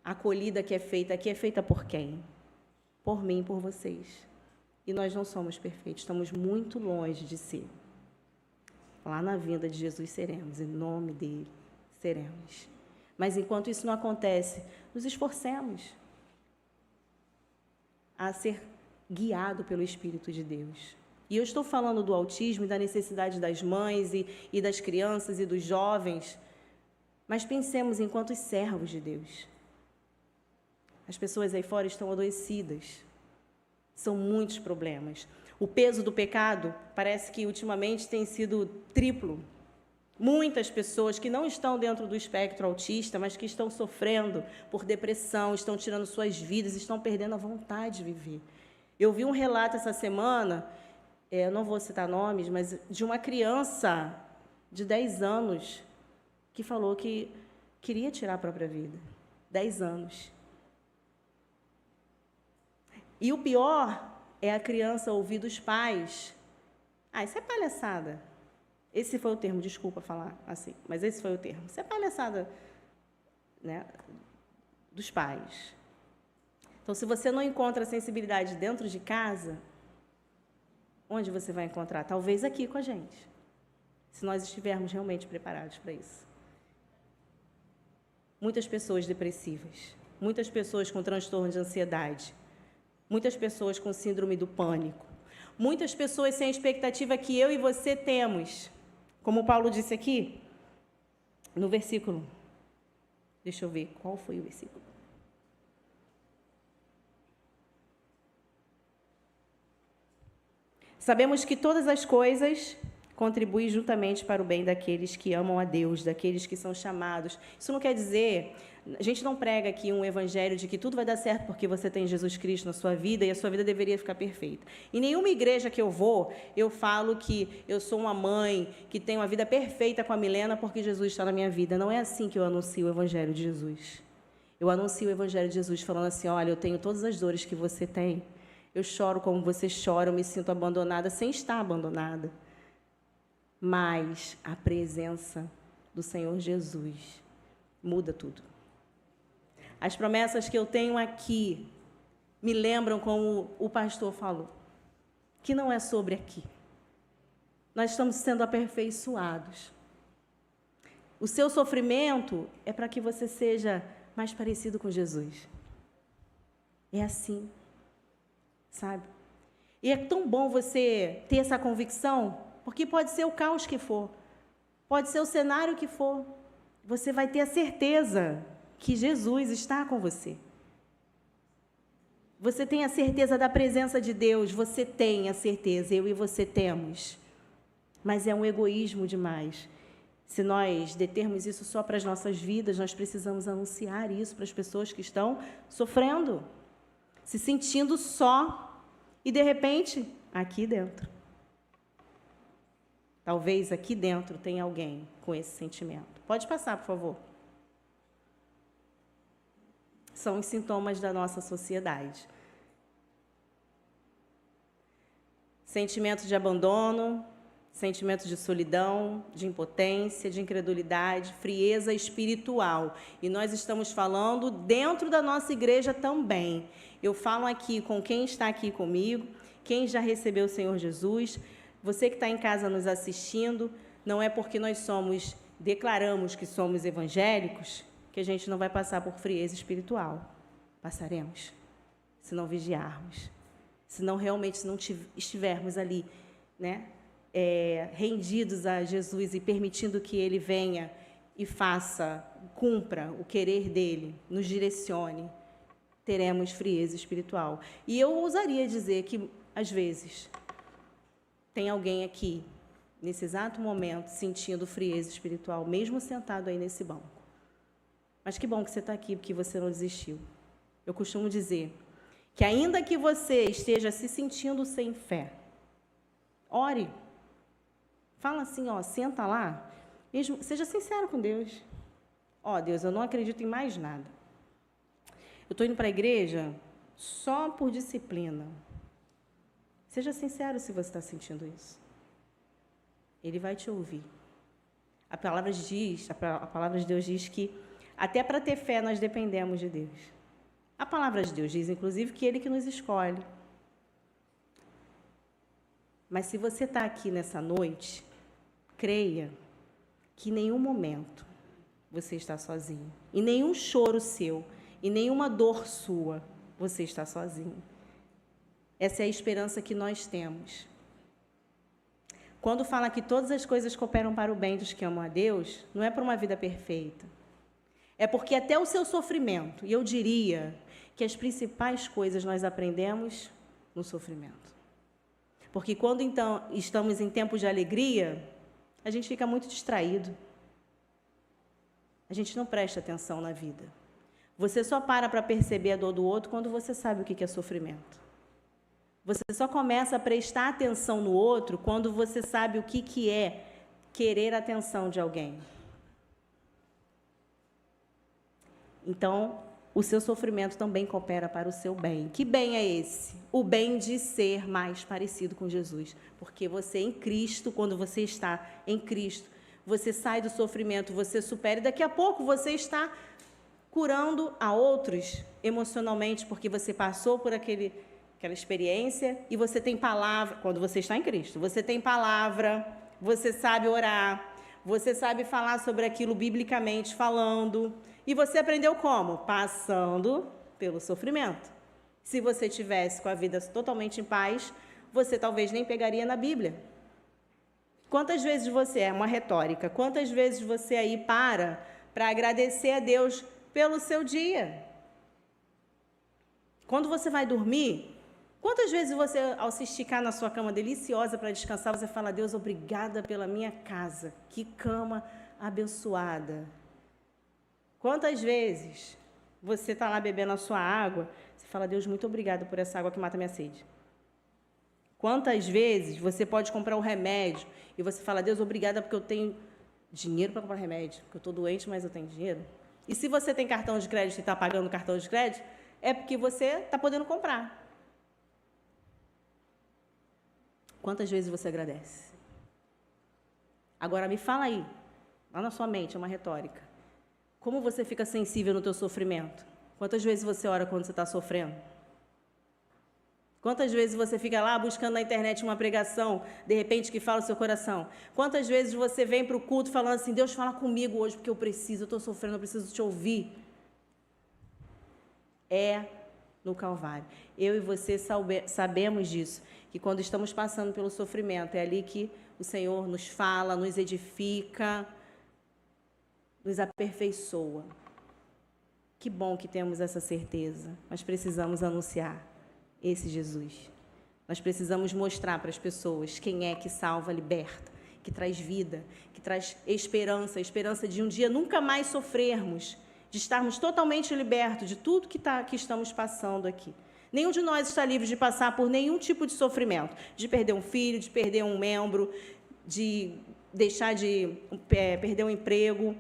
[SPEAKER 1] a acolhida que é feita aqui é feita por quem? Por mim, por vocês. E nós não somos perfeitos, estamos muito longe de ser. Lá na vinda de Jesus seremos, em nome dele, seremos. Mas enquanto isso não acontece, nos esforcemos a ser guiado pelo Espírito de Deus. E eu estou falando do autismo e da necessidade das mães e das crianças e dos jovens, mas pensemos enquanto servos de Deus. As pessoas aí fora estão adoecidas. São muitos problemas. O peso do pecado parece que ultimamente tem sido triplo. Muitas pessoas que não estão dentro do espectro autista, mas que estão sofrendo por depressão, estão tirando suas vidas, estão perdendo a vontade de viver. Eu vi um relato essa semana, eu não vou citar nomes, mas de uma criança de 10 anos que falou que queria tirar a própria vida. 10 anos. E o pior é a criança ouvir dos pais. Isso é palhaçada. Esse foi o termo, desculpa falar assim, mas esse foi o termo. Isso é palhaçada, né, dos pais. Então, se você não encontra sensibilidade dentro de casa, Onde você vai encontrar? Talvez aqui com a gente, se nós estivermos realmente preparados para isso. Muitas pessoas depressivas, muitas pessoas com transtorno de ansiedade, muitas pessoas com síndrome do pânico, muitas pessoas sem a expectativa que eu e você temos. Como Paulo disse aqui, no versículo, deixa eu ver, qual foi o versículo? Sabemos que todas as coisas contribuem juntamente para o bem daqueles que amam a Deus, daqueles que são chamados. Isso não quer dizer, a gente não prega aqui um evangelho de que tudo vai dar certo porque você tem Jesus Cristo na sua vida e a sua vida deveria ficar perfeita. Em nenhuma igreja que eu vou, eu falo que eu sou uma mãe que tem uma vida perfeita com a Milena porque Jesus está na minha vida. Não é assim que eu anuncio o evangelho de Jesus. Eu anuncio o evangelho de Jesus falando assim, olha, eu tenho todas as dores que você tem. Eu choro como você chora, eu me sinto abandonada sem estar abandonada. Mas a presença do Senhor Jesus muda tudo. As promessas que eu tenho aqui me lembram como o pastor falou, que não é sobre aqui. Nós estamos sendo aperfeiçoados. O seu sofrimento é para que você seja mais parecido com Jesus. É assim. Sabe? E é tão bom você ter essa convicção, porque pode ser o caos que for, pode ser o cenário que for, você vai ter a certeza que Jesus está com você. Você tem a certeza da presença de Deus, você tem a certeza, eu e você temos. Mas é um egoísmo demais. Se nós determos isso só para as nossas vidas, nós precisamos anunciar isso para as pessoas que estão sofrendo, se sentindo só. E, de repente, aqui dentro. Talvez aqui dentro tenha alguém com esse sentimento. Pode passar, por favor. São os sintomas da nossa sociedade. Sentimento de abandono, sentimento de solidão, de impotência, de incredulidade, frieza espiritual. E nós estamos falando dentro da nossa igreja também. Eu falo aqui com quem está aqui comigo, quem já recebeu o Senhor Jesus. Você que está em casa nos assistindo, não é porque nós declaramos que somos evangélicos, que a gente não vai passar por frieza espiritual. Passaremos, se não vigiarmos, se não estivermos ali, né, rendidos a Jesus e permitindo que Ele venha e cumpra o querer dEle, nos direcione, teremos frieza espiritual. E eu ousaria dizer que, às vezes, tem alguém aqui, nesse exato momento, sentindo frieza espiritual, mesmo sentado aí nesse banco. Mas que bom que você está aqui, porque você não desistiu. Eu costumo dizer que, ainda que você esteja se sentindo sem fé, ore. Fala assim, senta lá, mesmo, seja sincero com Deus. Deus, eu não acredito em mais nada. Eu estou indo para a igreja só por disciplina. Seja sincero se você está sentindo isso. Ele vai te ouvir. A palavra de Deus diz que até para ter fé nós dependemos de Deus. A palavra de Deus diz, inclusive, que Ele que nos escolhe. Mas se você está aqui nessa noite, creia que em nenhum momento você está sozinho. Em nenhum choro seu, em nenhuma dor sua, você está sozinho. Essa é a esperança que nós temos. Quando fala que todas as coisas cooperam para o bem dos que amam a Deus, não é para uma vida perfeita. É porque até o seu sofrimento, e eu diria que as principais coisas nós aprendemos no sofrimento. Porque quando, então, estamos em tempos de alegria, a gente fica muito distraído. A gente não presta atenção na vida. Você só para perceber a dor do outro quando você sabe o que é sofrimento. Você só começa a prestar atenção no outro quando você sabe o que é querer a atenção de alguém. Então, o seu sofrimento também coopera para o seu bem. Que bem é esse? O bem de ser mais parecido com Jesus. Porque você em Cristo, quando você está em Cristo, você sai do sofrimento, você supera, e daqui a pouco você está curando a outros emocionalmente, porque você passou por aquela aquela experiência, e você tem palavra, quando você está em Cristo, você tem palavra, você sabe orar, você sabe falar sobre aquilo biblicamente falando, e você aprendeu como? Passando pelo sofrimento. Se você tivesse com a vida totalmente em paz, você talvez nem pegaria na Bíblia. Quantas vezes você, é uma retórica, quantas vezes você aí para agradecer a Deus pelo seu dia? Quando você vai dormir, quantas vezes você, ao se esticar na sua cama deliciosa para descansar, você fala: Deus, obrigada pela minha casa, que cama abençoada. Quantas vezes você está lá bebendo a sua água, você fala: Deus, muito obrigada por essa água que mata a minha sede. Quantas vezes você pode comprar um remédio e você fala: Deus, obrigada porque eu tenho dinheiro para comprar remédio, porque eu estou doente, mas eu tenho dinheiro. E se você tem cartão de crédito e está pagando o cartão de crédito, é porque você está podendo comprar. Quantas vezes você agradece? Agora me fala aí, lá na sua mente, é uma retórica. Como você fica sensível no teu sofrimento? Quantas vezes você ora quando você está sofrendo? Quantas vezes você fica lá buscando na internet uma pregação, de repente, que fala o seu coração? Quantas vezes você vem para o culto falando assim: Deus, fala comigo hoje, porque eu preciso, eu estou sofrendo, eu preciso te ouvir. É no Calvário. Eu e você sabemos disso, que quando estamos passando pelo sofrimento, é ali que o Senhor nos fala, nos edifica, nos aperfeiçoa. Que bom que temos essa certeza, mas precisamos anunciar esse Jesus. Nós precisamos mostrar para as pessoas quem é que salva, liberta, que traz vida, que traz esperança, a esperança de um dia nunca mais sofrermos, de estarmos totalmente libertos de tudo que estamos passando aqui. Nenhum de nós está livre de passar por nenhum tipo de sofrimento, de perder um filho, de perder um membro, de deixar de perder um emprego,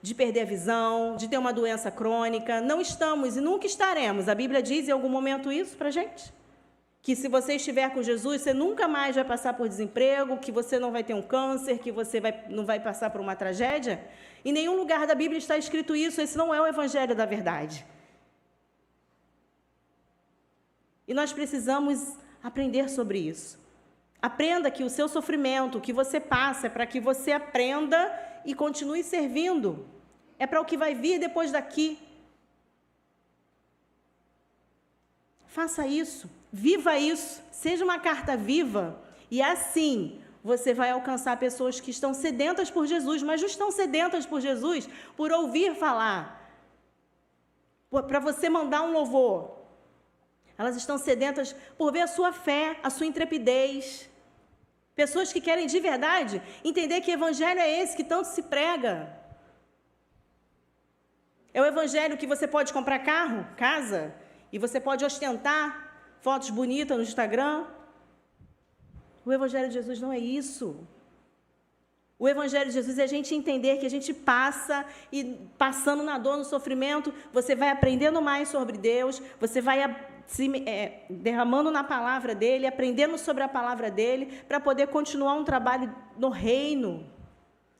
[SPEAKER 1] de perder a visão, de ter uma doença crônica. Não estamos e nunca estaremos. A Bíblia diz em algum momento isso para a gente? Que se você estiver com Jesus, você nunca mais vai passar por desemprego, que você não vai ter um câncer, que você não vai passar por uma tragédia. Em nenhum lugar da Bíblia está escrito isso. Esse não é o Evangelho da verdade. E nós precisamos aprender sobre isso. Aprenda que o seu sofrimento, o que você passa, é para que você aprenda e continue servindo. É para o que vai vir depois daqui. Faça isso, viva isso, seja uma carta viva, e assim você vai alcançar pessoas que estão sedentas por Jesus, mas não estão sedentas por Jesus por ouvir falar, para você mandar um louvor. Elas estão sedentas por ver a sua fé, a sua intrepidez. Pessoas que querem de verdade entender que evangelho é esse que tanto se prega. É o evangelho que você pode comprar carro, casa, e você pode ostentar fotos bonitas no Instagram. O Evangelho de Jesus não é isso. O Evangelho de Jesus é a gente entender que a gente passa, e passando na dor, no sofrimento, você vai aprendendo mais sobre Deus, você vai derramando na palavra dEle, aprendendo sobre a palavra dEle, para poder continuar um trabalho no reino,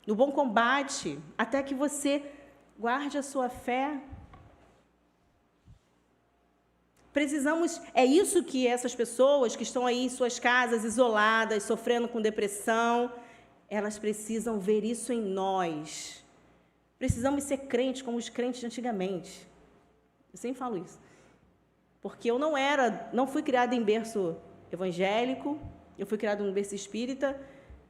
[SPEAKER 1] no bom combate, até que você guarde a sua fé. Precisamos, é isso que essas pessoas que estão aí em suas casas, isoladas, sofrendo com depressão, elas precisam ver isso em nós. Precisamos ser crentes como os crentes de antigamente. Eu sempre falo isso. Porque eu não fui criada em berço evangélico, eu fui criada em berço espírita,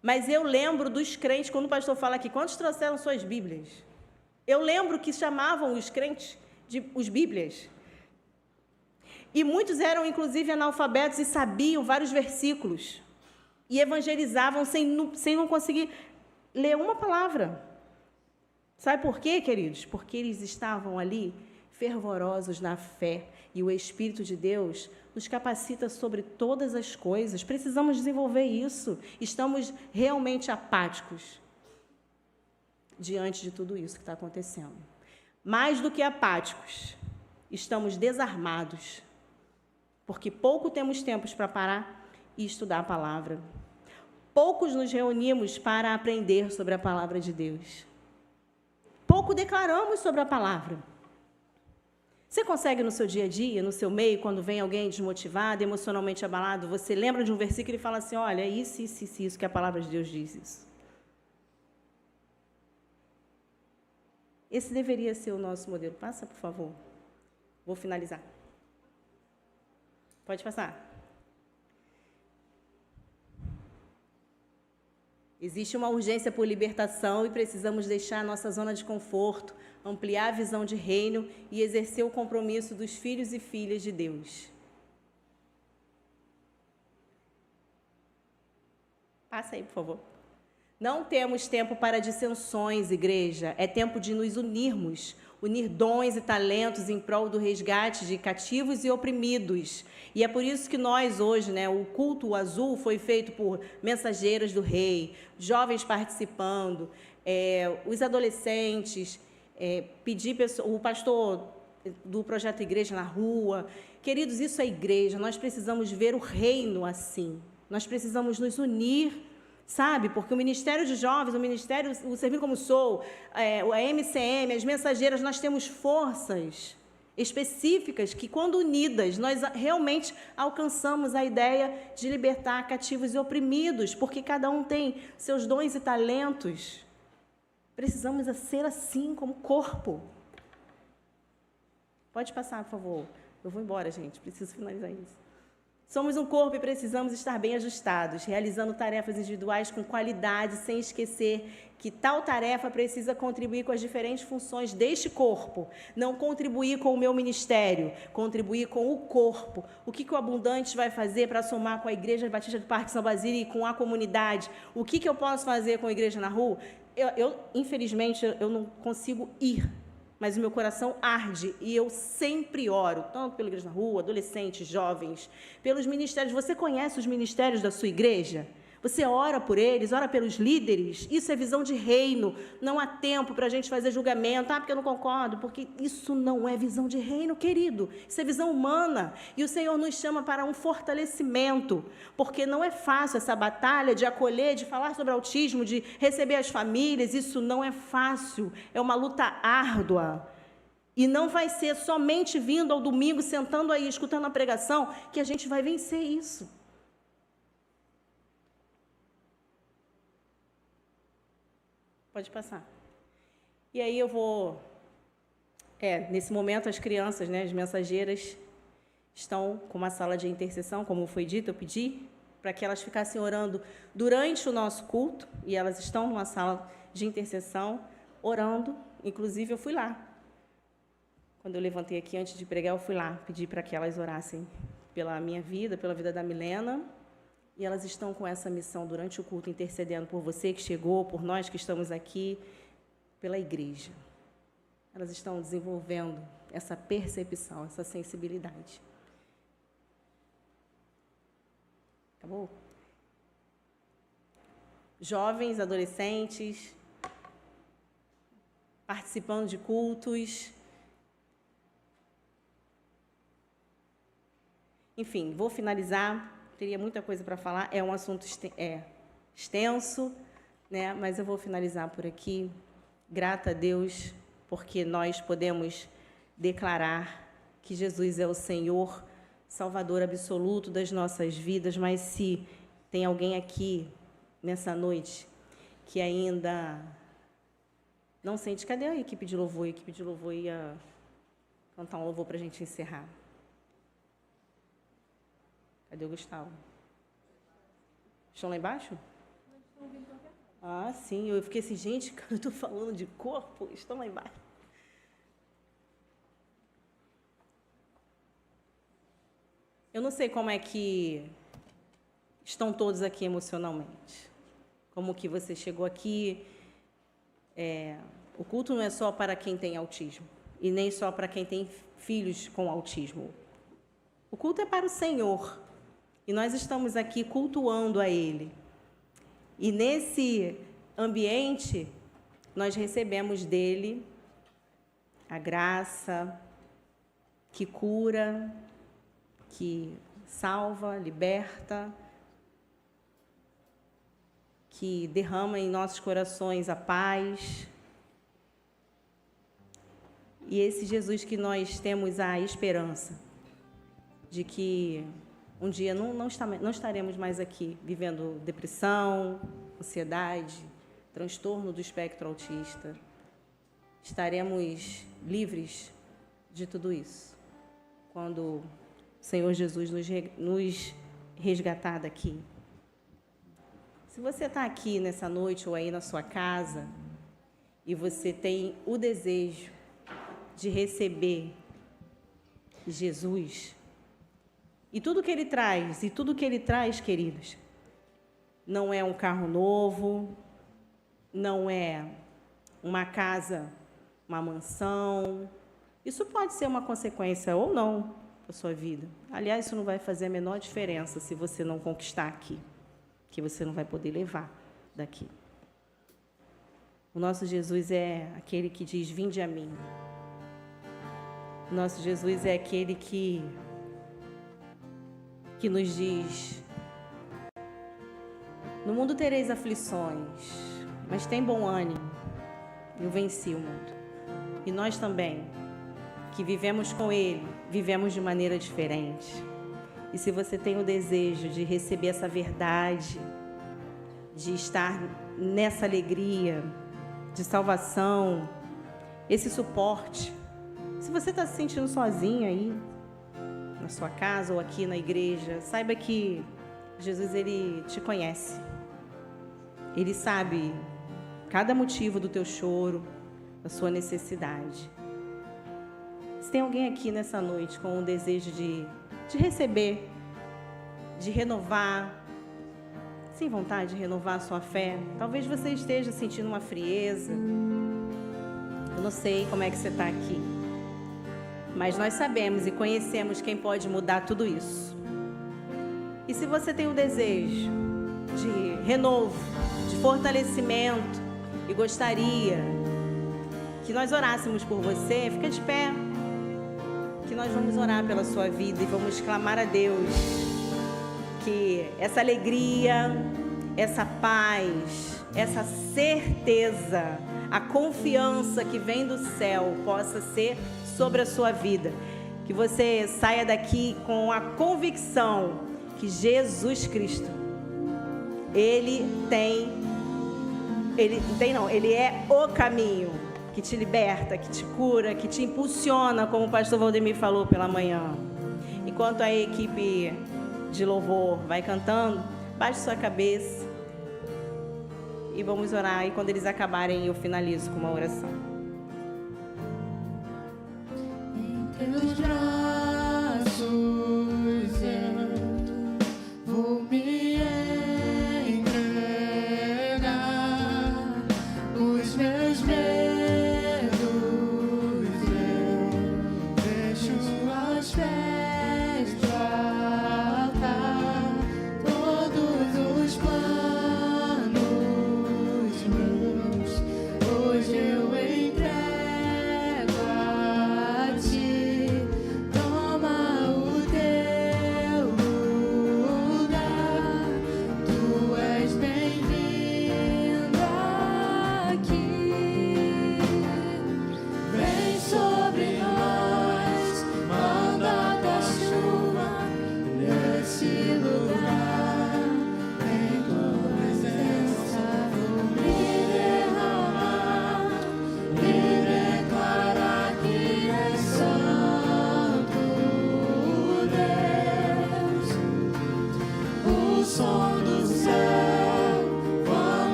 [SPEAKER 1] mas eu lembro dos crentes, quando o pastor fala aqui, quantos trouxeram suas Bíblias? Eu lembro que chamavam os crentes de os Bíblias. E muitos eram, inclusive, analfabetos e sabiam vários versículos. E evangelizavam sem não conseguir ler uma palavra. Sabe por quê, queridos? Porque eles estavam ali fervorosos na fé. E o Espírito de Deus nos capacita sobre todas as coisas. Precisamos desenvolver isso. Estamos realmente apáticos diante de tudo isso que está acontecendo. Mais do que apáticos, estamos desarmados. Porque pouco temos tempo para parar e estudar a palavra. Poucos nos reunimos para aprender sobre a palavra de Deus. Pouco declaramos sobre a palavra. Você consegue no seu dia a dia, no seu meio, quando vem alguém desmotivado, emocionalmente abalado, você lembra de um versículo e fala assim, olha, é isso, que a palavra de Deus diz isso. Esse deveria ser o nosso modelo. Passa, por favor. Vou finalizar. Pode passar. Existe uma urgência por libertação e precisamos deixar a nossa zona de conforto, ampliar a visão de reino e exercer o compromisso dos filhos e filhas de Deus. Passa aí, por favor. Não temos tempo para dissensões, igreja. É tempo de nos unirmos, unir dons e talentos em prol do resgate de cativos e oprimidos. E é por isso que nós hoje, o culto azul foi feito por mensageiras do rei, jovens participando, os adolescentes, o pastor do Projeto Igreja na rua. Queridos, isso é igreja. Nós precisamos ver o reino assim. Nós precisamos nos unir, sabe? Porque o Ministério de Jovens, o Servir Como Sou, a MCM, as mensageiras, nós temos forças específicas que, quando unidas, nós realmente alcançamos a ideia de libertar cativos e oprimidos, porque cada um tem seus dons e talentos. Precisamos ser assim, como corpo. Pode passar, por favor. Eu vou embora, gente. Preciso finalizar isso. Somos um corpo e precisamos estar bem ajustados, realizando tarefas individuais com qualidade, sem esquecer que tal tarefa precisa contribuir com as diferentes funções deste corpo, não contribuir com o meu ministério, contribuir com o corpo. O que o Abundante vai fazer para somar com a Igreja Batista do Parque São Basílio e com a comunidade? O que eu posso fazer com a Igreja na Rua? Infelizmente, eu não consigo ir, mas o meu coração arde e eu sempre oro, tanto pela Igreja na Rua, adolescentes, jovens, pelos ministérios. Você conhece os ministérios da sua igreja? Você ora por eles, ora pelos líderes? Isso é visão de reino. Não há tempo para a gente fazer julgamento. Porque eu não concordo, porque isso não é visão de reino, querido. Isso é visão humana. E o Senhor nos chama para um fortalecimento, porque não é fácil essa batalha de acolher, de falar sobre autismo, de receber as famílias. Isso não é fácil. É uma luta árdua. E não vai ser somente vindo ao domingo, sentando aí, escutando a pregação, que a gente vai vencer isso. Pode passar. E aí eu vou... nesse momento, as crianças, as mensageiras, estão com uma sala de intercessão, como foi dito, eu pedi para que elas ficassem orando durante o nosso culto, e elas estão numa sala de intercessão, orando. Inclusive, eu fui lá. Quando eu levantei aqui, antes de pregar, eu fui lá, pedi para que elas orassem pela minha vida, pela vida da Milena. E elas estão com essa missão durante o culto, intercedendo por você que chegou, por nós que estamos aqui, pela igreja. Elas estão desenvolvendo essa percepção, essa sensibilidade. Acabou? Jovens, adolescentes, participando de cultos. Enfim, vou finalizar. Teria muita coisa para falar, é um assunto extenso, mas eu vou finalizar por aqui. Grata a Deus, porque nós podemos declarar que Jesus é o Senhor, Salvador absoluto das nossas vidas, mas se tem alguém aqui, nessa noite, que ainda não sente... Cadê a equipe de louvor? A equipe de louvor ia cantar um louvor para a gente encerrar. Cadê o Gustavo? Estão lá embaixo? Ah, sim. Eu fiquei assim, gente, eu estou falando de corpo, estão lá embaixo. Eu não sei como é que estão todos aqui emocionalmente. Como que você chegou aqui. O culto não é só para quem tem autismo, e nem só para quem tem filhos com autismo. O culto é para o Senhor. E nós estamos aqui cultuando a Ele. E nesse ambiente, nós recebemos dEle a graça que cura, que salva, liberta, que derrama em nossos corações a paz. E esse Jesus que nós temos a esperança de que um dia não estaremos mais aqui vivendo depressão, ansiedade, transtorno do espectro autista. Estaremos livres de tudo isso quando o Senhor Jesus nos resgatar daqui. Se você está aqui nessa noite ou aí na sua casa e você tem o desejo de receber Jesus e tudo que Ele traz, queridos, não é um carro novo, não é uma casa, uma mansão. Isso pode ser uma consequência ou não da sua vida. Aliás, isso não vai fazer a menor diferença se você não conquistar aqui, que você não vai poder levar daqui. O nosso Jesus é aquele que diz: vinde a mim. O nosso Jesus é aquele que nos diz: no mundo tereis aflições, mas tem bom ânimo, eu venci o mundo. E nós também, que vivemos com Ele, vivemos de maneira diferente. E se você tem o desejo de receber essa verdade, de estar nessa alegria de salvação, esse suporte, se você está se sentindo sozinho aí, na sua casa ou aqui na igreja, saiba que Jesus, Ele te conhece. Ele sabe cada motivo do teu choro, da sua necessidade. Se tem alguém aqui nessa noite com um desejo de receber, de renovar, sem vontade de renovar a sua fé, talvez você esteja sentindo uma frieza. Eu não sei como é que você está aqui, mas nós sabemos e conhecemos quem pode mudar tudo isso. E se você tem o desejo de renovo, de fortalecimento e gostaria que nós orássemos por você, fica de pé, que nós vamos orar pela sua vida e vamos clamar a Deus que essa alegria, essa paz, essa certeza, a confiança que vem do céu possa ser sobre a sua vida. Que você saia daqui com a convicção que Jesus Cristo, Ele é o caminho que te liberta, que te cura, que te impulsiona, como o pastor Valdemir falou pela manhã. Enquanto a equipe de louvor vai cantando, baixe sua cabeça e vamos orar. E quando eles acabarem, eu finalizo com uma oração.
[SPEAKER 3] Em teus braços eu vou me entregar, os meus medos eu deixo aos pés do altar, todos os planos meus hoje eu entrego a ti.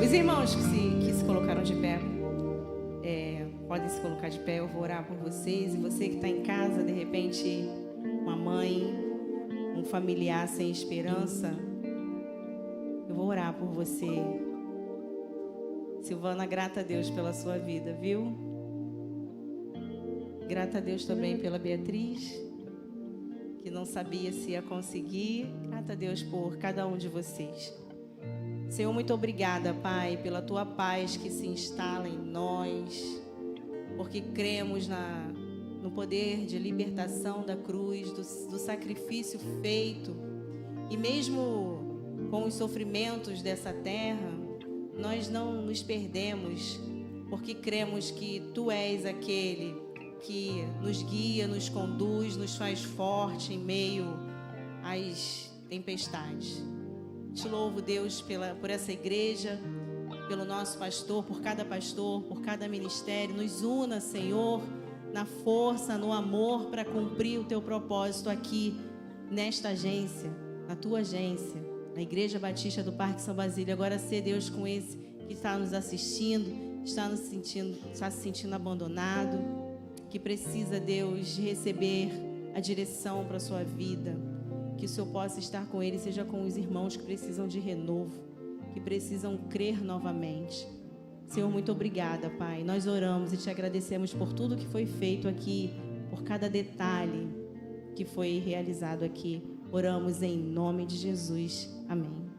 [SPEAKER 1] Os irmãos que se colocaram de pé, podem se colocar de pé, eu vou orar por vocês. E você que está em casa, de repente, uma mãe, um familiar sem esperança, eu vou orar por você. Silvana, grata a Deus pela sua vida, viu? Grata a Deus também pela Beatriz, que não sabia se ia conseguir. Grata a Deus por cada um de vocês. Senhor, muito obrigada, Pai, pela Tua paz que se instala em nós, porque cremos no poder de libertação da cruz, do sacrifício feito. E mesmo com os sofrimentos dessa terra, nós não nos perdemos, porque cremos que Tu és aquele que nos guia, nos conduz, nos faz forte em meio às tempestades. Te louvo, Deus, por essa igreja, pelo nosso pastor, por cada ministério. Nos una, Senhor, na força, no amor, para cumprir o Teu propósito aqui nesta agência, na Tua agência, na Igreja Batista do Parque São Basílio. Agora, ser Deus com esse que está nos assistindo, está se sentindo abandonado, que precisa, Deus, de receber a direção para a sua vida. Que o Senhor possa estar com ele, seja com os irmãos que precisam de renovo, que precisam crer novamente. Senhor, muito obrigada, Pai. Nós oramos e Te agradecemos por tudo que foi feito aqui, por cada detalhe que foi realizado aqui. Oramos em nome de Jesus. Amém.